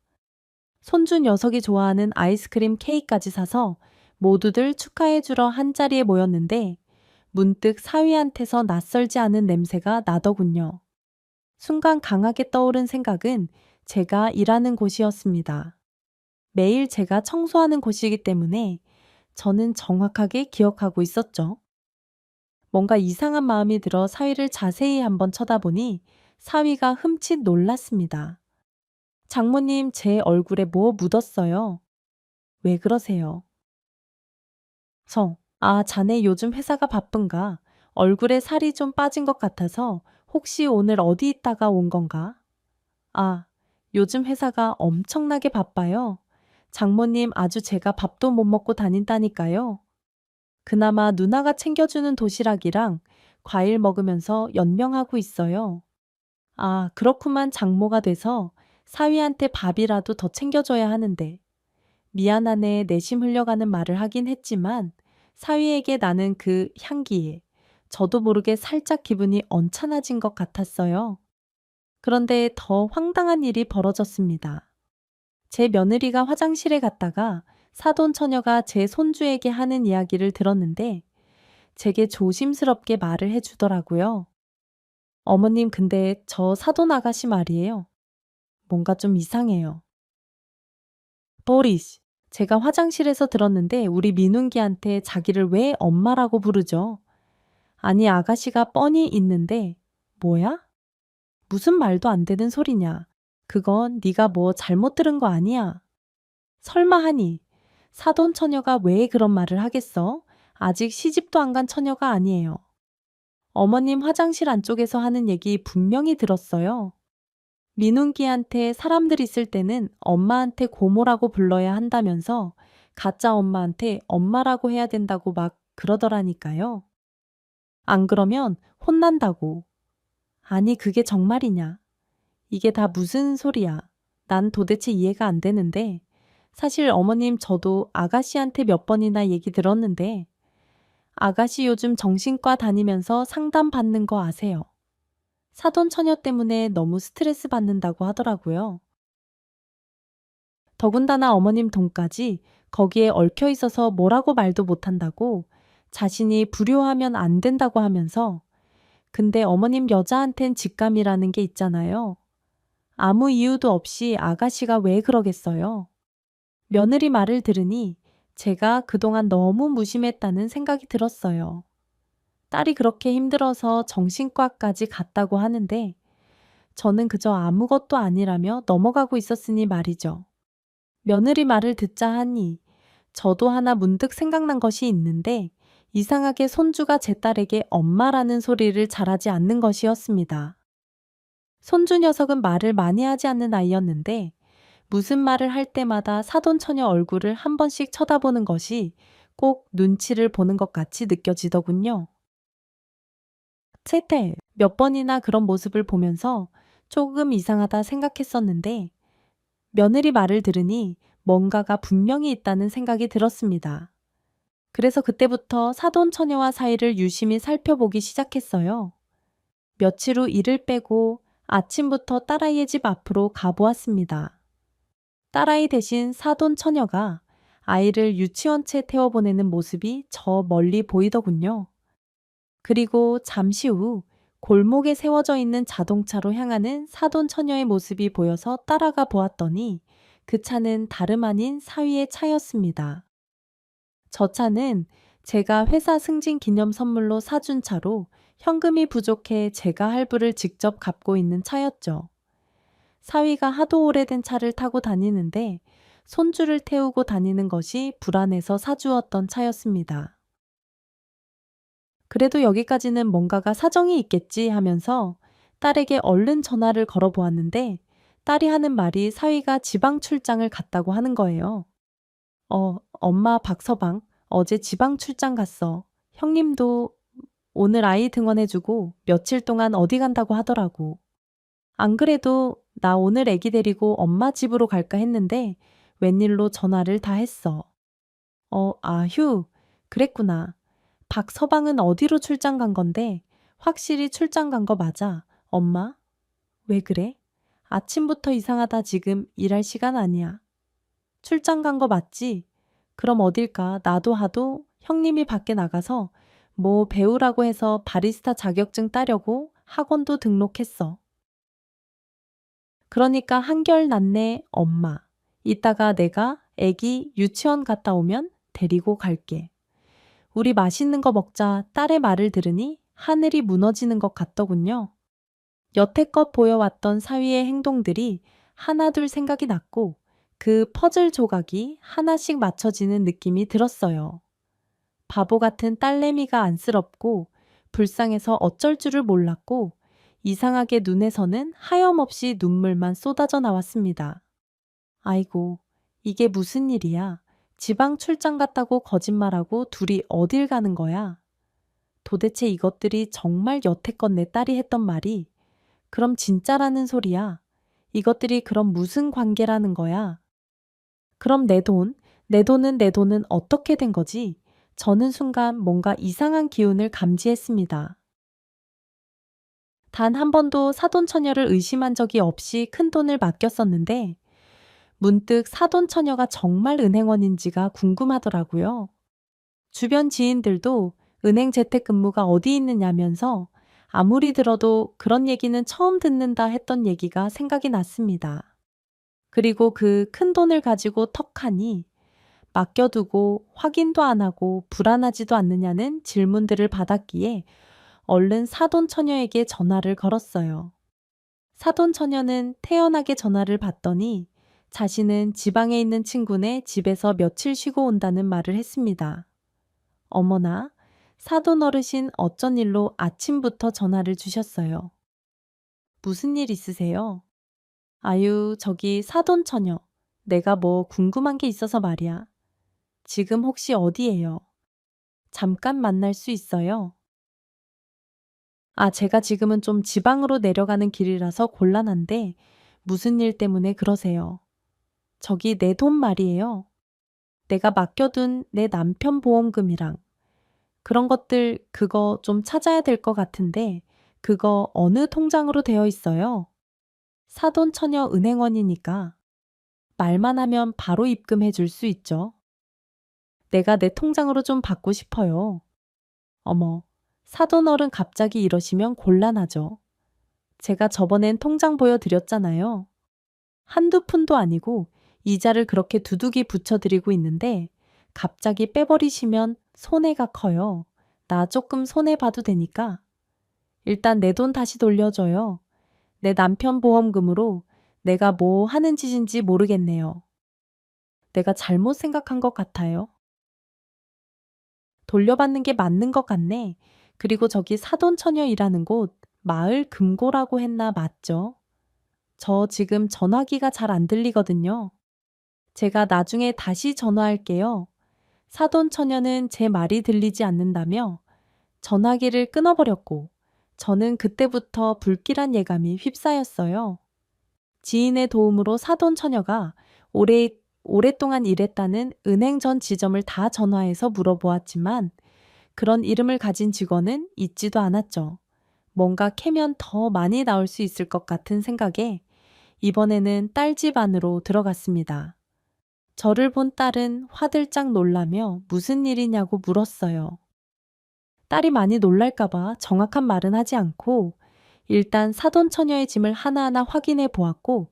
S1: 손주 녀석이 좋아하는 아이스크림 케이크까지 사서 모두들 축하해주러 한자리에 모였는데 문득 사위한테서 낯설지 않은 냄새가 나더군요. 순간 강하게 떠오른 생각은 제가 일하는 곳이었습니다. 매일 제가 청소하는 곳이기 때문에 저는 정확하게 기억하고 있었죠. 뭔가 이상한 마음이 들어 사위를 자세히 한번 쳐다보니 사위가 흠칫 놀랐습니다. 장모님, 제 얼굴에 뭐 묻었어요? 왜 그러세요? 자네 요즘 회사가 바쁜가? 얼굴에 살이 좀 빠진 것 같아서 혹시 오늘 어디 있다가 온 건가? 요즘 회사가 엄청나게 바빠요. 장모님 아주 제가 밥도 못 먹고 다닌다니까요. 그나마 누나가 챙겨주는 도시락이랑 과일 먹으면서 연명하고 있어요. 그렇구만 장모가 돼서 사위한테 밥이라도 더 챙겨줘야 하는데. 미안하네 내심 흘려가는 말을 하긴 했지만 사위에게 나는 그 향기에 저도 모르게 살짝 기분이 언짢아진 것 같았어요. 그런데 더 황당한 일이 벌어졌습니다. 제 며느리가 화장실에 갔다가 사돈 처녀가 제 손주에게 하는 이야기를 들었는데 제게 조심스럽게 말을 해주더라고요. 어머님 근데 저 사돈 아가씨 말이에요. 뭔가 좀 이상해요. 보리스, 제가 화장실에서 들었는데 우리 민훈기한테 자기를 왜 엄마라고 부르죠? 아니 아가씨가 뻔히 있는데 뭐야? 무슨 말도 안 되는 소리냐? 그건 네가 뭐 잘못 들은 거 아니야? 설마 하니 사돈 처녀가 왜 그런 말을 하겠어? 아직 시집도 안 간 처녀가 아니에요. 어머님 화장실 안쪽에서 하는 얘기 분명히 들었어요. 민훈기한테 사람들 있을 때는 엄마한테 고모라고 불러야 한다면서 가짜 엄마한테 엄마라고 해야 된다고 막 그러더라니까요. 안 그러면 혼난다고. 아니, 그게 정말이냐? 이게 다 무슨 소리야? 난 도대체 이해가 안 되는데, 사실 어머님 저도 아가씨한테 몇 번이나 얘기 들었는데, 아가씨 요즘 정신과 다니면서 상담 받는 거 아세요? 사돈 처녀 때문에 너무 스트레스 받는다고 하더라고요. 더군다나 어머님 돈까지 거기에 얽혀 있어서 뭐라고 말도 못한다고, 자신이 불효하면 안 된다고 하면서, 근데 어머님 여자한텐 직감이라는 게 있잖아요. 아무 이유도 없이 아가씨가 왜 그러겠어요? 며느리 말을 들으니 제가 그동안 너무 무심했다는 생각이 들었어요. 딸이 그렇게 힘들어서 정신과까지 갔다고 하는데 저는 그저 아무것도 아니라며 넘어가고 있었으니 말이죠. 며느리 말을 듣자 하니 저도 하나 문득 생각난 것이 있는데 이상하게 손주가 제 딸에게 엄마라는 소리를 잘하지 않는 것이었습니다. 손주 녀석은 말을 많이 하지 않는 아이였는데 무슨 말을 할 때마다 사돈처녀 얼굴을 한 번씩 쳐다보는 것이 꼭 눈치를 보는 것 같이 느껴지더군요. 채태 몇 번이나 그런 모습을 보면서 조금 이상하다 생각했었는데 며느리 말을 들으니 뭔가가 분명히 있다는 생각이 들었습니다. 그래서 그때부터 사돈처녀와 사이를 유심히 살펴보기 시작했어요. 며칠 후 일을 빼고 아침부터 딸아이의 집 앞으로 가보았습니다. 딸아이 대신 사돈처녀가 아이를 유치원채 태워보내는 모습이 저 멀리 보이더군요. 그리고 잠시 후 골목에 세워져 있는 자동차로 향하는 사돈처녀의 모습이 보여서 따라가 보았더니 그 차는 다름 아닌 사위의 차였습니다. 저 차는 제가 회사 승진 기념 선물로 사준 차로 현금이 부족해 제가 할부를 직접 갚고 있는 차였죠. 사위가 하도 오래된 차를 타고 다니는데 손주를 태우고 다니는 것이 불안해서 사주었던 차였습니다. 그래도 여기까지는 뭔가가 사정이 있겠지 하면서 딸에게 얼른 전화를 걸어 보았는데 딸이 하는 말이 사위가 지방 출장을 갔다고 하는 거예요. 엄마 박서방, 어제 지방 출장 갔어. 형님도 오늘 아이 등원해주고 며칠 동안 어디 간다고 하더라고. 안 그래도 나 오늘 애기 데리고 엄마 집으로 갈까 했는데 웬일로 전화를 다 했어. 휴, 그랬구나. 박서방은 어디로 출장 간 건데 확실히 출장 간 거 맞아. 엄마? 왜 그래? 아침부터 이상하다 지금 일할 시간 아니야. 출장 간 거 맞지? 그럼 어딜까? 나도 하도 형님이 밖에 나가서 뭐 배우라고 해서 바리스타 자격증 따려고 학원도 등록했어. 그러니까 한결 낫네, 엄마. 이따가 내가 애기 유치원 갔다 오면 데리고 갈게. 우리 맛있는 거 먹자 딸의 말을 들으니 하늘이 무너지는 것 같더군요. 여태껏 보여왔던 사위의 행동들이 하나둘 생각이 났고 그 퍼즐 조각이 하나씩 맞춰지는 느낌이 들었어요. 바보 같은 딸내미가 안쓰럽고 불쌍해서 어쩔 줄을 몰랐고 이상하게 눈에서는 하염없이 눈물만 쏟아져 나왔습니다. 아이고, 이게 무슨 일이야. 지방 출장 갔다고 거짓말하고 둘이 어딜 가는 거야? 도대체 이것들이 정말 여태껏 내 딸이 했던 말이 그럼 진짜라는 소리야. 이것들이 그럼 무슨 관계라는 거야? 그럼 내 돈은 내 돈은 어떻게 된 거지? 저는 순간 뭔가 이상한 기운을 감지했습니다. 단 한 번도 사돈처녀를 의심한 적이 없이 큰 돈을 맡겼었는데 문득 사돈처녀가 정말 은행원인지가 궁금하더라고요. 주변 지인들도 은행 재택근무가 어디 있느냐면서 아무리 들어도 그런 얘기는 처음 듣는다 했던 얘기가 생각이 났습니다. 그리고 그 큰 돈을 가지고 턱하니 맡겨두고 확인도 안 하고 불안하지도 않느냐는 질문들을 받았기에 얼른 사돈처녀에게 전화를 걸었어요. 사돈처녀는 태연하게 전화를 받더니 자신은 지방에 있는 친구네 집에서 며칠 쉬고 온다는 말을 했습니다. 어머나, 사돈 어르신 어쩐 일로 아침부터 전화를 주셨어요. 무슨 일 있으세요? 아유, 저기 사돈 처녀. 내가 뭐 궁금한 게 있어서 말이야. 지금 혹시 어디예요? 잠깐 만날 수 있어요? 아, 제가 지금은 좀 지방으로 내려가는 길이라서 곤란한데 무슨 일 때문에 그러세요? 저기 내 돈 말이에요. 내가 맡겨둔 내 남편 보험금이랑 그런 것들 그거 좀 찾아야 될 것 같은데 그거 어느 통장으로 되어 있어요? 사돈처녀 은행원이니까 말만 하면 바로 입금해 줄 수 있죠. 내가 내 통장으로 좀 받고 싶어요. 어머, 사돈어른 갑자기 이러시면 곤란하죠. 제가 저번엔 통장 보여드렸잖아요. 한두 푼도 아니고 이자를 그렇게 두둑이 붙여드리고 있는데 갑자기 빼버리시면 손해가 커요. 나 조금 손해봐도 되니까. 일단 내 돈 다시 돌려줘요. 내 남편 보험금으로 내가 뭐 하는 짓인지 모르겠네요. 내가 잘못 생각한 것 같아요. 돌려받는 게 맞는 것 같네. 그리고 저기 사돈처녀 일하는 곳 마을 금고라고 했나 맞죠? 저 지금 전화기가 잘 안 들리거든요. 제가 나중에 다시 전화할게요. 사돈처녀는 제 말이 들리지 않는다며 전화기를 끊어버렸고 저는 그때부터 불길한 예감이 휩싸였어요. 지인의 도움으로 사돈처녀가 오랫동안 일했다는 은행 전 지점을 다 전화해서 물어보았지만 그런 이름을 가진 직원은 있지도 않았죠. 뭔가 캐면 더 많이 나올 수 있을 것 같은 생각에 이번에는 딸 집 안으로 들어갔습니다. 저를 본 딸은 화들짝 놀라며 무슨 일이냐고 물었어요. 딸이 많이 놀랄까봐 정확한 말은 하지 않고 일단 사돈처녀의 짐을 하나하나 확인해 보았고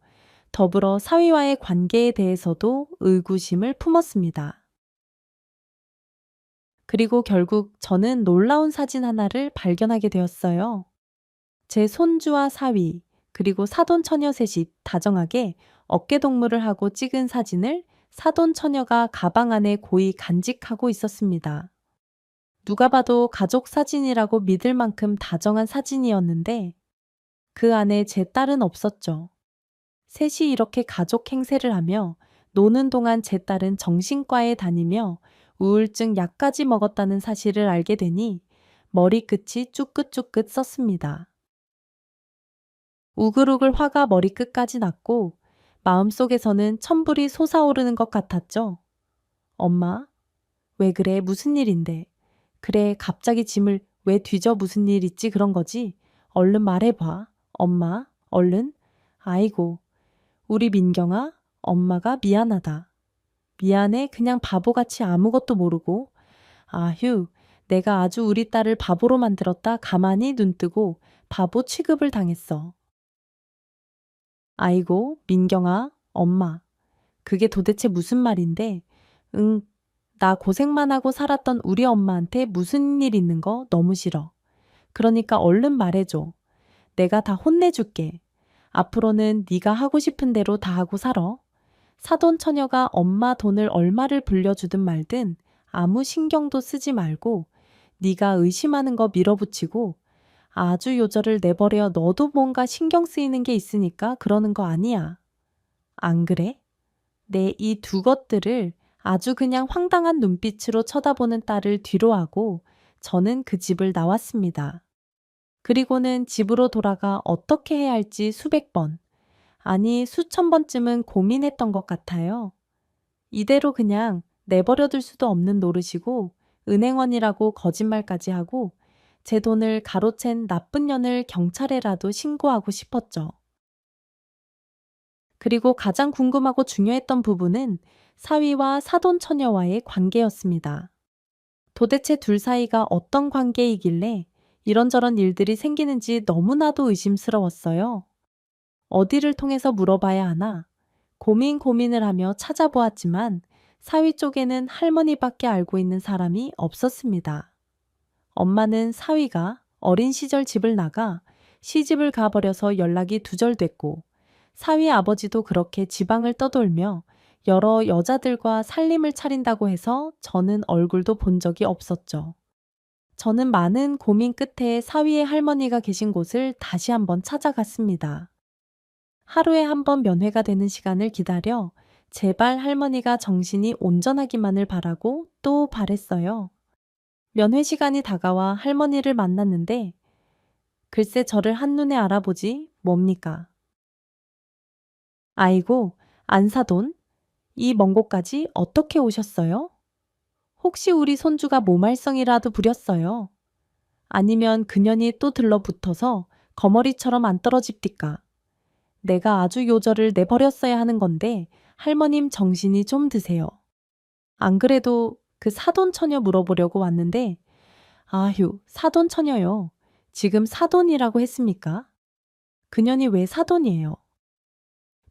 S1: 더불어 사위와의 관계에 대해서도 의구심을 품었습니다. 그리고 결국 저는 놀라운 사진 하나를 발견하게 되었어요. 제 손주와 사위, 그리고 사돈처녀 셋이 다정하게 어깨동무를 하고 찍은 사진을 사돈처녀가 가방 안에 고이 간직하고 있었습니다. 누가 봐도 가족 사진이라고 믿을 만큼 다정한 사진이었는데 그 안에 제 딸은 없었죠. 셋이 이렇게 가족 행세를 하며 노는 동안 제 딸은 정신과에 다니며 우울증 약까지 먹었다는 사실을 알게 되니 머리끝이 쭈긋쭈긋 썼습니다. 우글우글 화가 머리끝까지 났고 마음속에서는 천불이 솟아오르는 것 같았죠. 엄마, 왜 그래? 무슨 일인데? 그래, 갑자기 짐을 왜 뒤져? 무슨 일 있지? 그런 거지? 얼른 말해봐. 엄마, 얼른. 아이고, 우리 민경아, 엄마가 미안하다. 미안해, 그냥 바보같이 아무것도 모르고. 아휴, 내가 아주 우리 딸을 바보로 만들었다 가만히 눈뜨고 바보 취급을 당했어. 아이고, 민경아, 엄마. 그게 도대체 무슨 말인데? 응, 나 고생만 하고 살았던 우리 엄마한테 무슨 일 있는 거 너무 싫어. 그러니까 얼른 말해줘. 내가 다 혼내줄게. 앞으로는 네가 하고 싶은 대로 다 하고 살아. 사돈 처녀가 엄마 돈을 얼마를 불려주든 말든 아무 신경도 쓰지 말고 네가 의심하는 거 밀어붙이고 아주 요절을 내버려 너도 뭔가 신경 쓰이는 게 있으니까 그러는 거 아니야. 안 그래? 내 이 두 것들을 아주 그냥 황당한 눈빛으로 쳐다보는 딸을 뒤로하고 저는 그 집을 나왔습니다. 그리고는 집으로 돌아가 어떻게 해야 할지 수백 번, 아니 수천 번쯤은 고민했던 것 같아요. 이대로 그냥 내버려둘 수도 없는 노릇이고 은행원이라고 거짓말까지 하고 제 돈을 가로챈 나쁜 년을 경찰에라도 신고하고 싶었죠. 그리고 가장 궁금하고 중요했던 부분은 사위와 사돈처녀와의 관계였습니다. 도대체 둘 사이가 어떤 관계이길래 이런저런 일들이 생기는지 너무나도 의심스러웠어요. 어디를 통해서 물어봐야 하나 고민을 하며 찾아보았지만 사위 쪽에는 할머니밖에 알고 있는 사람이 없었습니다. 엄마는 사위가 어린 시절 집을 나가 시집을 가버려서 연락이 두절됐고 사위 아버지도 그렇게 지방을 떠돌며 여러 여자들과 살림을 차린다고 해서 저는 얼굴도 본 적이 없었죠. 저는 많은 고민 끝에 사위의 할머니가 계신 곳을 다시 한번 찾아갔습니다. 하루에 한 번 면회가 되는 시간을 기다려 제발 할머니가 정신이 온전하기만을 바라고 또 바랬어요. 면회 시간이 다가와 할머니를 만났는데 글쎄 저를 한눈에 알아보지 뭡니까? 아이고, 안사돈? 이 먼 곳까지 어떻게 오셨어요? 혹시 우리 손주가 모말썽이라도 부렸어요? 아니면 그년이 또 들러붙어서 거머리처럼 안 떨어집디까? 내가 아주 요절을 내버렸어야 하는 건데 할머님 정신이 좀 드세요. 안 그래도 그 사돈 처녀 물어보려고 왔는데 아휴, 사돈 처녀요. 지금 사돈이라고 했습니까? 그년이 왜 사돈이에요?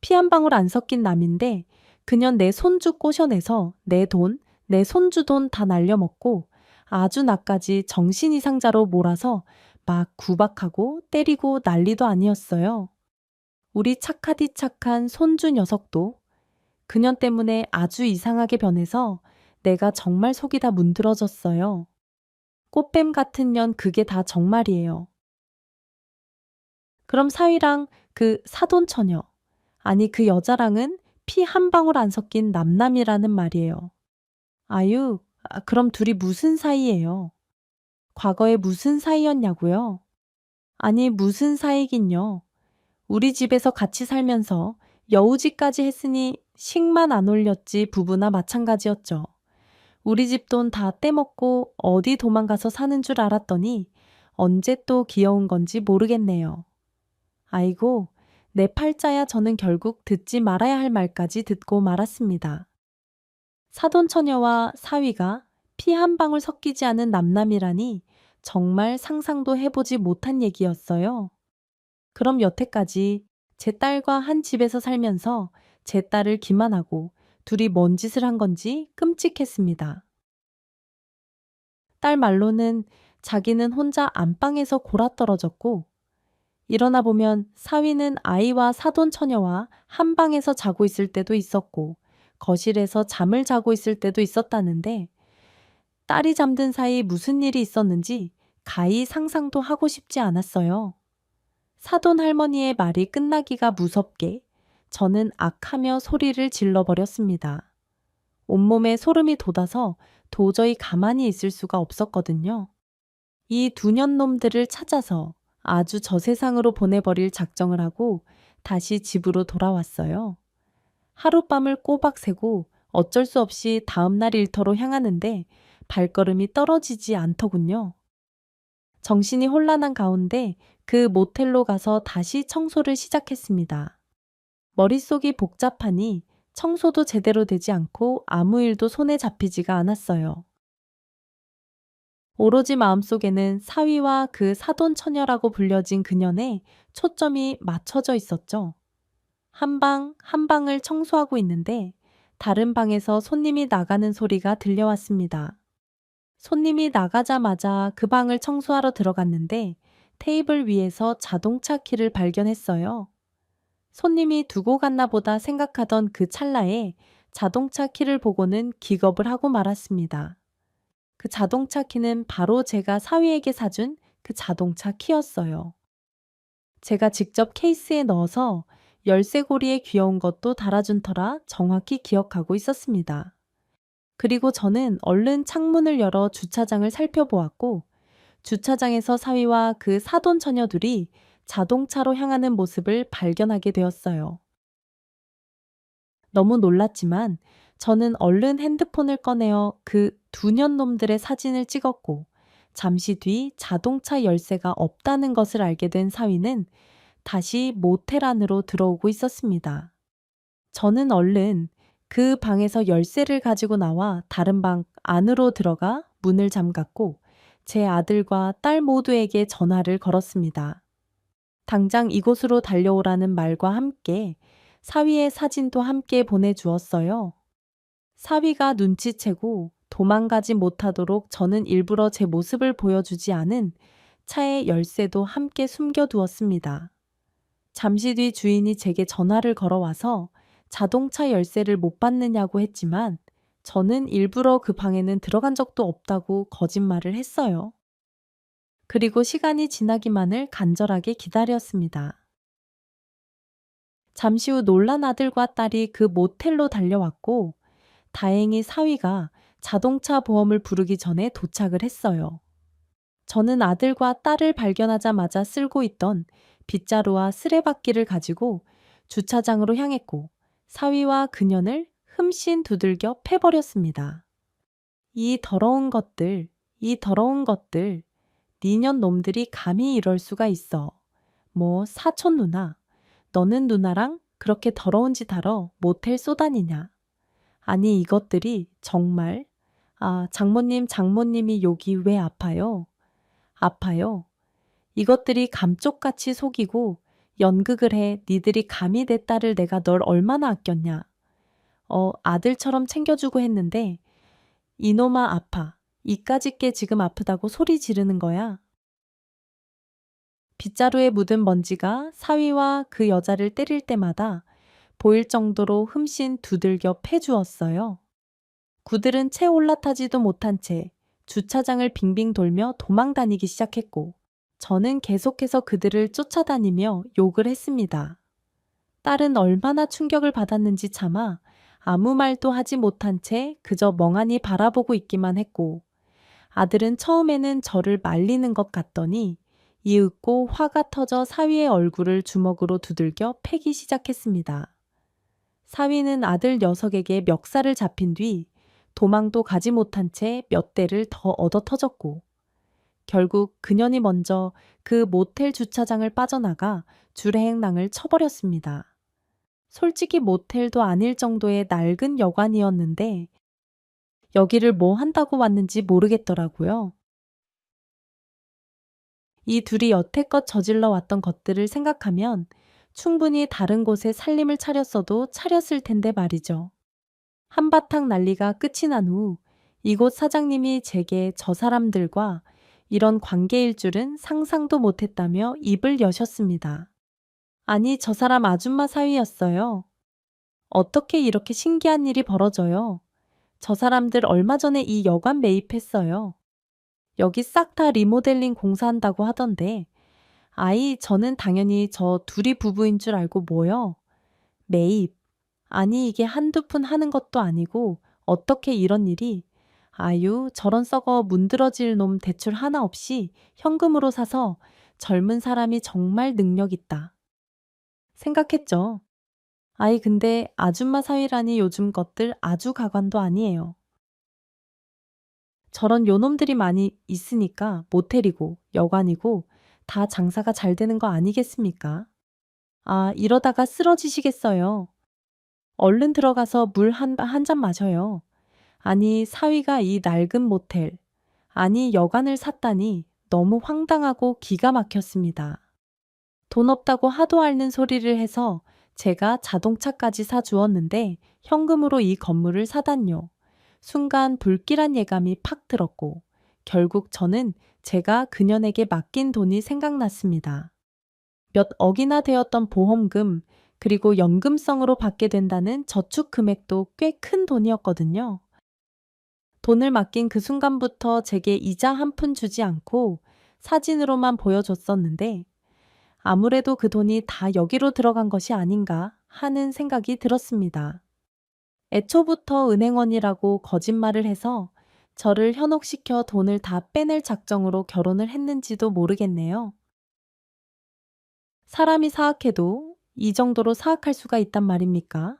S1: 피 한 방울 안 섞인 남인데 그년 내 손주 꼬셔내서 내 돈, 내 손주 돈 다 날려먹고 아주 나까지 정신 이상자로 몰아서 막 구박하고 때리고 난리도 아니었어요. 우리 착하디 착한 손주 녀석도 그년 때문에 아주 이상하게 변해서 내가 정말 속이 다 문드러졌어요. 꽃뱀 같은 년 그게 다 정말이에요. 그럼 사위랑 그 사돈 처녀, 아니 그 여자랑은 피 한 방울 안 섞인 남남이라는 말이에요. 아유, 그럼 둘이 무슨 사이예요? 과거에 무슨 사이였냐고요? 아니 무슨 사이긴요. 우리 집에서 같이 살면서 여우짓까지 했으니 식만 안 올렸지 부부나 마찬가지였죠. 우리 집 돈 다 떼먹고 어디 도망가서 사는 줄 알았더니 언제 또 귀여운 건지 모르겠네요. 아이고, 내 팔자야 저는 결국 듣지 말아야 할 말까지 듣고 말았습니다. 사돈처녀와 사위가 피 한 방울 섞이지 않은 남남이라니 정말 상상도 해보지 못한 얘기였어요. 그럼 여태까지 제 딸과 한 집에서 살면서 제 딸을 기만하고 둘이 뭔 짓을 한 건지 끔찍했습니다. 딸 말로는 자기는 혼자 안방에서 골아떨어졌고 일어나 보면 사위는 아이와 사돈 처녀와 한 방에서 자고 있을 때도 있었고 거실에서 잠을 자고 있을 때도 있었다는데 딸이 잠든 사이 무슨 일이 있었는지 가히 상상도 하고 싶지 않았어요. 사돈 할머니의 말이 끝나기가 무섭게 저는 악하며 소리를 질러버렸습니다. 온몸에 소름이 돋아서 도저히 가만히 있을 수가 없었거든요. 이 두 년 놈들을 찾아서 아주 저 세상으로 보내버릴 작정을 하고 다시 집으로 돌아왔어요. 하룻밤을 꼬박 새고 어쩔 수 없이 다음날 일터로 향하는데 발걸음이 떨어지지 않더군요. 정신이 혼란한 가운데 그 모텔로 가서 다시 청소를 시작했습니다. 머릿속이 복잡하니 청소도 제대로 되지 않고 아무 일도 손에 잡히지가 않았어요. 오로지 마음속에는 사위와 그 사돈 처녀라고 불려진 그년에 초점이 맞춰져 있었죠. 한 방, 한 방을 청소하고 있는데 다른 방에서 손님이 나가는 소리가 들려왔습니다. 손님이 나가자마자 그 방을 청소하러 들어갔는데 테이블 위에서 자동차 키를 발견했어요. 손님이 두고 갔나 보다 생각하던 그 찰나에 자동차 키를 보고는 기겁을 하고 말았습니다. 그 자동차 키는 바로 제가 사위에게 사준 그 자동차 키였어요. 제가 직접 케이스에 넣어서 열쇠고리에 귀여운 것도 달아준 터라 정확히 기억하고 있었습니다. 그리고 저는 얼른 창문을 열어 주차장을 살펴보았고 주차장에서 사위와 그 사돈 처녀들이 자동차로 향하는 모습을 발견하게 되었어요. 너무 놀랐지만 저는 얼른 핸드폰을 꺼내어 그 두 년 놈들의 사진을 찍었고 잠시 뒤 자동차 열쇠가 없다는 것을 알게 된 사위는 다시 모텔 안으로 들어오고 있었습니다. 저는 얼른 그 방에서 열쇠를 가지고 나와 다른 방 안으로 들어가 문을 잠갔고 제 아들과 딸 모두에게 전화를 걸었습니다. 당장 이곳으로 달려오라는 말과 함께 사위의 사진도 함께 보내주었어요. 사위가 눈치채고 도망가지 못하도록 저는 일부러 제 모습을 보여주지 않은 차의 열쇠도 함께 숨겨두었습니다. 잠시 뒤 주인이 제게 전화를 걸어와서 자동차 열쇠를 못 받느냐고 했지만 저는 일부러 그 방에는 들어간 적도 없다고 거짓말을 했어요. 그리고 시간이 지나기만을 간절하게 기다렸습니다. 잠시 후 놀란 아들과 딸이 그 모텔로 달려왔고 다행히 사위가 자동차 보험을 부르기 전에 도착을 했어요. 저는 아들과 딸을 발견하자마자 쓸고 있던 빗자루와 쓰레받기를 가지고 주차장으로 향했고 사위와 그년을 흠씬 두들겨 패버렸습니다. 이 더러운 것들, 이 더러운 것들, 니년 놈들이 감히 이럴 수가 있어. 뭐 사촌 누나, 너는 누나랑 그렇게 더러운 짓 하러 모텔 쏘다니냐. 아니 이것들이 정말 장모님이 여기 왜 아파요? 아파요. 이것들이 감쪽같이 속이고 연극을 해 니들이 감히 내 딸을 내가 널 얼마나 아꼈냐. 아들처럼 챙겨주고 했는데 이놈아 아파. 이까짓 게 지금 아프다고 소리 지르는 거야. 빗자루에 묻은 먼지가 사위와 그 여자를 때릴 때마다 보일 정도로 흠씬 두들겨 패주었어요. 그들은 채 올라타지도 못한 채 주차장을 빙빙 돌며 도망 다니기 시작했고 저는 계속해서 그들을 쫓아다니며 욕을 했습니다. 딸은 얼마나 충격을 받았는지 차마 아무 말도 하지 못한 채 그저 멍하니 바라보고 있기만 했고 아들은 처음에는 저를 말리는 것 같더니 이윽고 화가 터져 사위의 얼굴을 주먹으로 두들겨 패기 시작했습니다. 사위는 아들 녀석에게 멱살을 잡힌 뒤 도망도 가지 못한 채 몇 대를 더 얻어 터졌고 결국 그년이 먼저 그 모텔 주차장을 빠져나가 줄행랑을 쳐버렸습니다. 솔직히 모텔도 아닐 정도의 낡은 여관이었는데 여기를 뭐 한다고 왔는지 모르겠더라고요. 이 둘이 여태껏 저질러 왔던 것들을 생각하면 충분히 다른 곳에 살림을 차렸어도 차렸을 텐데 말이죠. 한바탕 난리가 끝이 난 후 이곳 사장님이 제게 저 사람들과 이런 관계일 줄은 상상도 못했다며 입을 여셨습니다. 아니 저 사람 아줌마 사위였어요. 어떻게 이렇게 신기한 일이 벌어져요. 저 사람들 얼마 전에 이 여관 매입했어요. 여기 싹 다 리모델링 공사한다고 하던데 저는 당연히 저 둘이 부부인 줄 알고 뭐요? 매입. 아니 이게 한두 푼 하는 것도 아니고 어떻게 이런 일이 저런 썩어 문드러질 놈 대출 하나 없이 현금으로 사서 젊은 사람이 정말 능력 있다. 생각했죠. 근데 아줌마 사위라니 요즘 것들 아주 가관도 아니에요. 저런 요놈들이 많이 있으니까 모텔이고 여관이고 다 장사가 잘 되는 거 아니겠습니까? 이러다가 쓰러지시겠어요. 얼른 들어가서 물 한 잔 마셔요. 아니 사위가 이 낡은 모텔, 여관을 샀다니 너무 황당하고 기가 막혔습니다. 돈 없다고 하도 앓는 소리를 해서 제가 자동차까지 사주었는데 현금으로 이 건물을 사다뇨. 순간 불길한 예감이 팍 들었고 결국 저는 제가 그년에게 맡긴 돈이 생각났습니다. 몇 억이나 되었던 보험금 그리고 연금성으로 받게 된다는 저축 금액도 꽤 큰 돈이었거든요. 돈을 맡긴 그 순간부터 제게 이자 한 푼 주지 않고 사진으로만 보여줬었는데 아무래도 그 돈이 다 여기로 들어간 것이 아닌가 하는 생각이 들었습니다. 애초부터 은행원이라고 거짓말을 해서 저를 현혹시켜 돈을 다 빼낼 작정으로 결혼을 했는지도 모르겠네요. 사람이 사악해도 이 정도로 사악할 수가 있단 말입니까?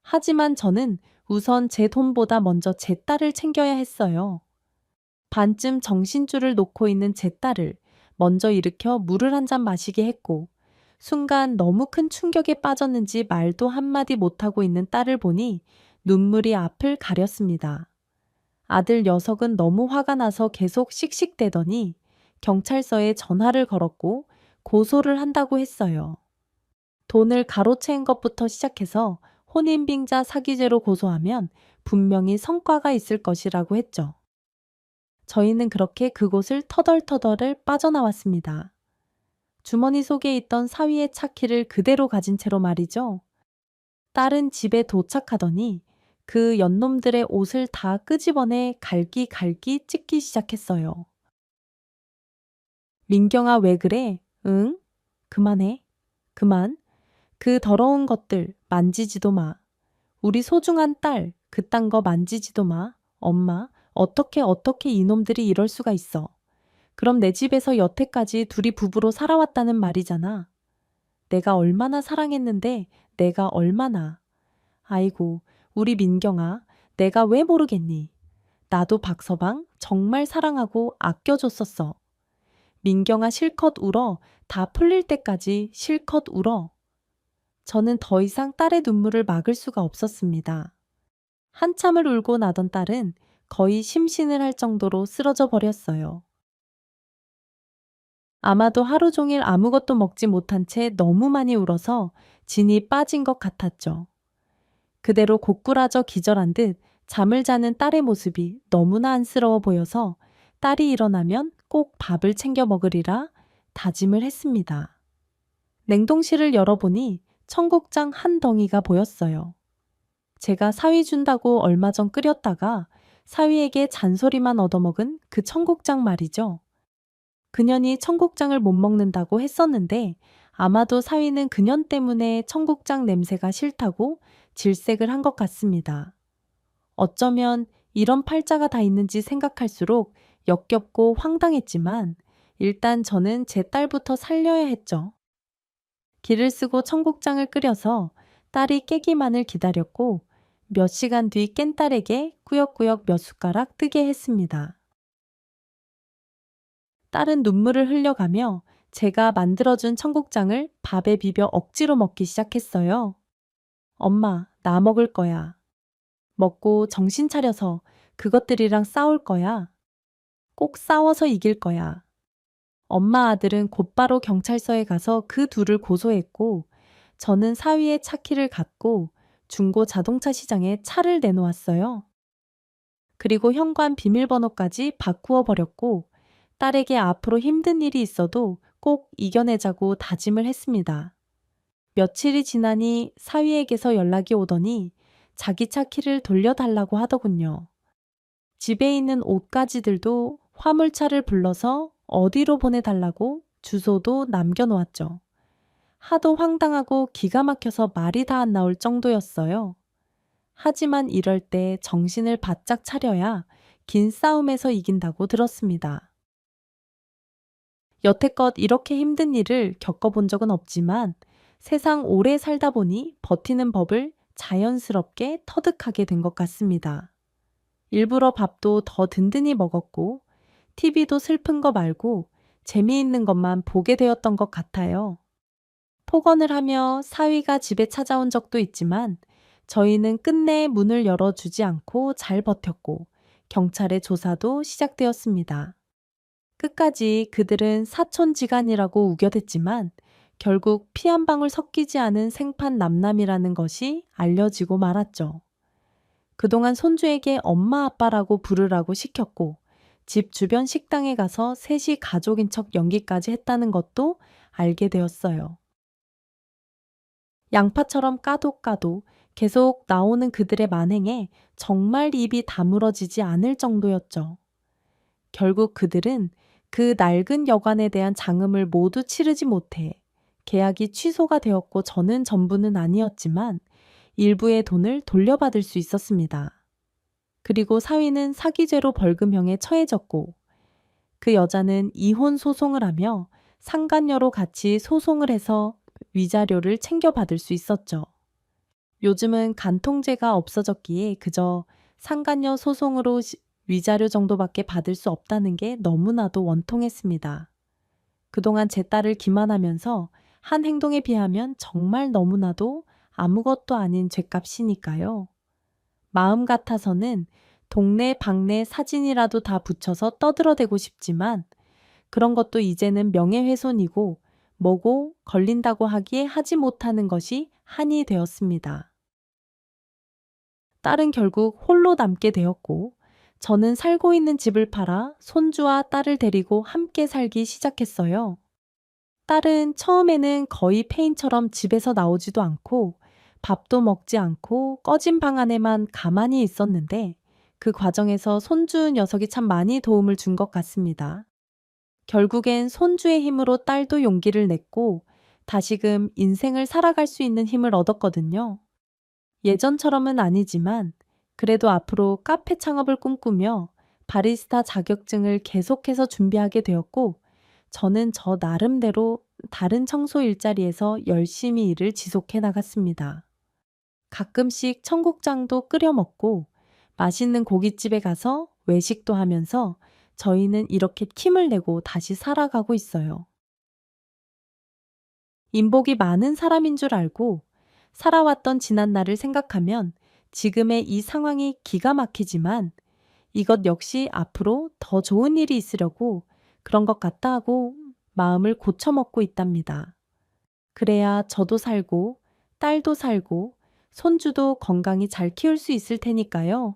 S1: 하지만 저는 우선 제 돈보다 먼저 제 딸을 챙겨야 했어요. 반쯤 정신줄을 놓고 있는 제 딸을 먼저 일으켜 물을 한 잔 마시게 했고 순간 너무 큰 충격에 빠졌는지 말도 한마디 못하고 있는 딸을 보니 눈물이 앞을 가렸습니다. 아들 녀석은 너무 화가 나서 계속 씩씩대더니 경찰서에 전화를 걸었고 고소를 한다고 했어요. 돈을 가로챈 것부터 시작해서 혼인빙자 사기죄로 고소하면 분명히 성과가 있을 것이라고 했죠. 저희는 그렇게 그곳을 터덜터덜을 빠져나왔습니다. 주머니 속에 있던 사위의 차키를 그대로 가진 채로 말이죠. 딸은 집에 도착하더니 그 연놈들의 옷을 다 끄집어내 갈기갈기 찢기 시작했어요. 민경아, 왜 그래? 응? 그만해. 그만. 그 더러운 것들 만지지도 마. 우리 소중한 딸, 그딴 거 만지지도 마. 엄마, 어떻게 이놈들이 이럴 수가 있어. 그럼 내 집에서 여태까지 둘이 부부로 살아왔다는 말이잖아. 내가 얼마나 사랑했는데, 내가 얼마나. 아이고, 우리 민경아, 내가 왜 모르겠니? 나도 박서방 정말 사랑하고 아껴줬었어. 민경아, 실컷 울어. 다 풀릴 때까지 실컷 울어. 저는 더 이상 딸의 눈물을 막을 수가 없었습니다. 한참을 울고 나던 딸은 거의 심신을 할 정도로 쓰러져 버렸어요. 아마도 하루 종일 아무것도 먹지 못한 채 너무 많이 울어서 진이 빠진 것 같았죠. 그대로 고꾸라져 기절한 듯 잠을 자는 딸의 모습이 너무나 안쓰러워 보여서 딸이 일어나면 꼭 밥을 챙겨 먹으리라 다짐을 했습니다. 냉동실을 열어보니 청국장 한 덩이가 보였어요. 제가 사위 준다고 얼마 전 끓였다가 사위에게 잔소리만 얻어먹은 그 청국장 말이죠. 그년이 청국장을 못 먹는다고 했었는데 아마도 사위는 그년 때문에 청국장 냄새가 싫다고 질색을 한 것 같습니다. 어쩌면 이런 팔자가 다 있는지 생각할수록 역겹고 황당했지만 일단 저는 제 딸부터 살려야 했죠. 기를 쓰고 청국장을 끓여서 딸이 깨기만을 기다렸고 몇 시간 뒤 깬 딸에게 꾸역꾸역 몇 숟가락 뜨게 했습니다. 딸은 눈물을 흘려가며 제가 만들어준 청국장을 밥에 비벼 억지로 먹기 시작했어요. 엄마, 나 먹을 거야. 먹고 정신 차려서 그것들이랑 싸울 거야. 꼭 싸워서 이길 거야. 엄마 아들은 곧바로 경찰서에 가서 그 둘을 고소했고 저는 사위의 차키를 갖고 중고 자동차 시장에 차를 내놓았어요. 그리고 현관 비밀번호까지 바꾸어 버렸고 딸에게 앞으로 힘든 일이 있어도 꼭 이겨내자고 다짐을 했습니다. 며칠이 지나니 사위에게서 연락이 오더니 자기 차 키를 돌려달라고 하더군요. 집에 있는 옷가지들도 화물차를 불러서 어디로 보내달라고 주소도 남겨놓았죠. 하도 황당하고 기가 막혀서 말이 다 안 나올 정도였어요. 하지만 이럴 때 정신을 바짝 차려야 긴 싸움에서 이긴다고 들었습니다. 여태껏 이렇게 힘든 일을 겪어본 적은 없지만 세상 오래 살다 보니 버티는 법을 자연스럽게 터득하게 된 것 같습니다. 일부러 밥도 더 든든히 먹었고 TV도 슬픈 거 말고 재미있는 것만 보게 되었던 것 같아요. 폭언을 하며 사위가 집에 찾아온 적도 있지만 저희는 끝내 문을 열어주지 않고 잘 버텼고 경찰의 조사도 시작되었습니다. 끝까지 그들은 사촌지간이라고 우겨댔지만 결국 피 한 방울 섞이지 않은 생판 남남이라는 것이 알려지고 말았죠. 그동안 손주에게 엄마 아빠라고 부르라고 시켰고 집 주변 식당에 가서 셋이 가족인 척 연기까지 했다는 것도 알게 되었어요. 양파처럼 까도 계속 나오는 그들의 만행에 정말 입이 다물어지지 않을 정도였죠. 결국 그들은 그 낡은 여관에 대한 장음을 모두 치르지 못해 계약이 취소가 되었고 저는 전부는 아니었지만 일부의 돈을 돌려받을 수 있었습니다. 그리고 사위는 사기죄로 벌금형에 처해졌고 그 여자는 이혼 소송을 하며 상간녀로 같이 소송을 해서 위자료를 챙겨받을 수 있었죠. 요즘은 간통죄가 없어졌기에 그저 상간녀 소송으로 위자료 정도밖에 받을 수 없다는 게 너무나도 원통했습니다. 그동안 제 딸을 기만하면서 한 행동에 비하면 정말 너무나도 아무것도 아닌 죗값이니까요. 마음 같아서는 동네 방네 사진이라도 다 붙여서 떠들어대고 싶지만 그런 것도 이제는 명예훼손이고 뭐고 걸린다고 하기에 하지 못하는 것이 한이 되었습니다. 딸은 결국 홀로 남게 되었고 저는 살고 있는 집을 팔아 손주와 딸을 데리고 함께 살기 시작했어요. 딸은 처음에는 거의 폐인처럼 집에서 나오지도 않고 밥도 먹지 않고 꺼진 방 안에만 가만히 있었는데 그 과정에서 손주 녀석이 참 많이 도움을 준 것 같습니다. 결국엔 손주의 힘으로 딸도 용기를 냈고 다시금 인생을 살아갈 수 있는 힘을 얻었거든요. 예전처럼은 아니지만 그래도 앞으로 카페 창업을 꿈꾸며 바리스타 자격증을 계속해서 준비하게 되었고 저는 저 나름대로 다른 청소 일자리에서 열심히 일을 지속해 나갔습니다. 가끔씩 청국장도 끓여 먹고 맛있는 고깃집에 가서 외식도 하면서 저희는 이렇게 힘을 내고 다시 살아가고 있어요. 인복이 많은 사람인 줄 알고 살아왔던 지난 날을 생각하면 지금의 이 상황이 기가 막히지만 이것 역시 앞으로 더 좋은 일이 있으려고 그런 것 같다 하고 마음을 고쳐먹고 있답니다. 그래야 저도 살고 딸도 살고 손주도 건강히 잘 키울 수 있을 테니까요.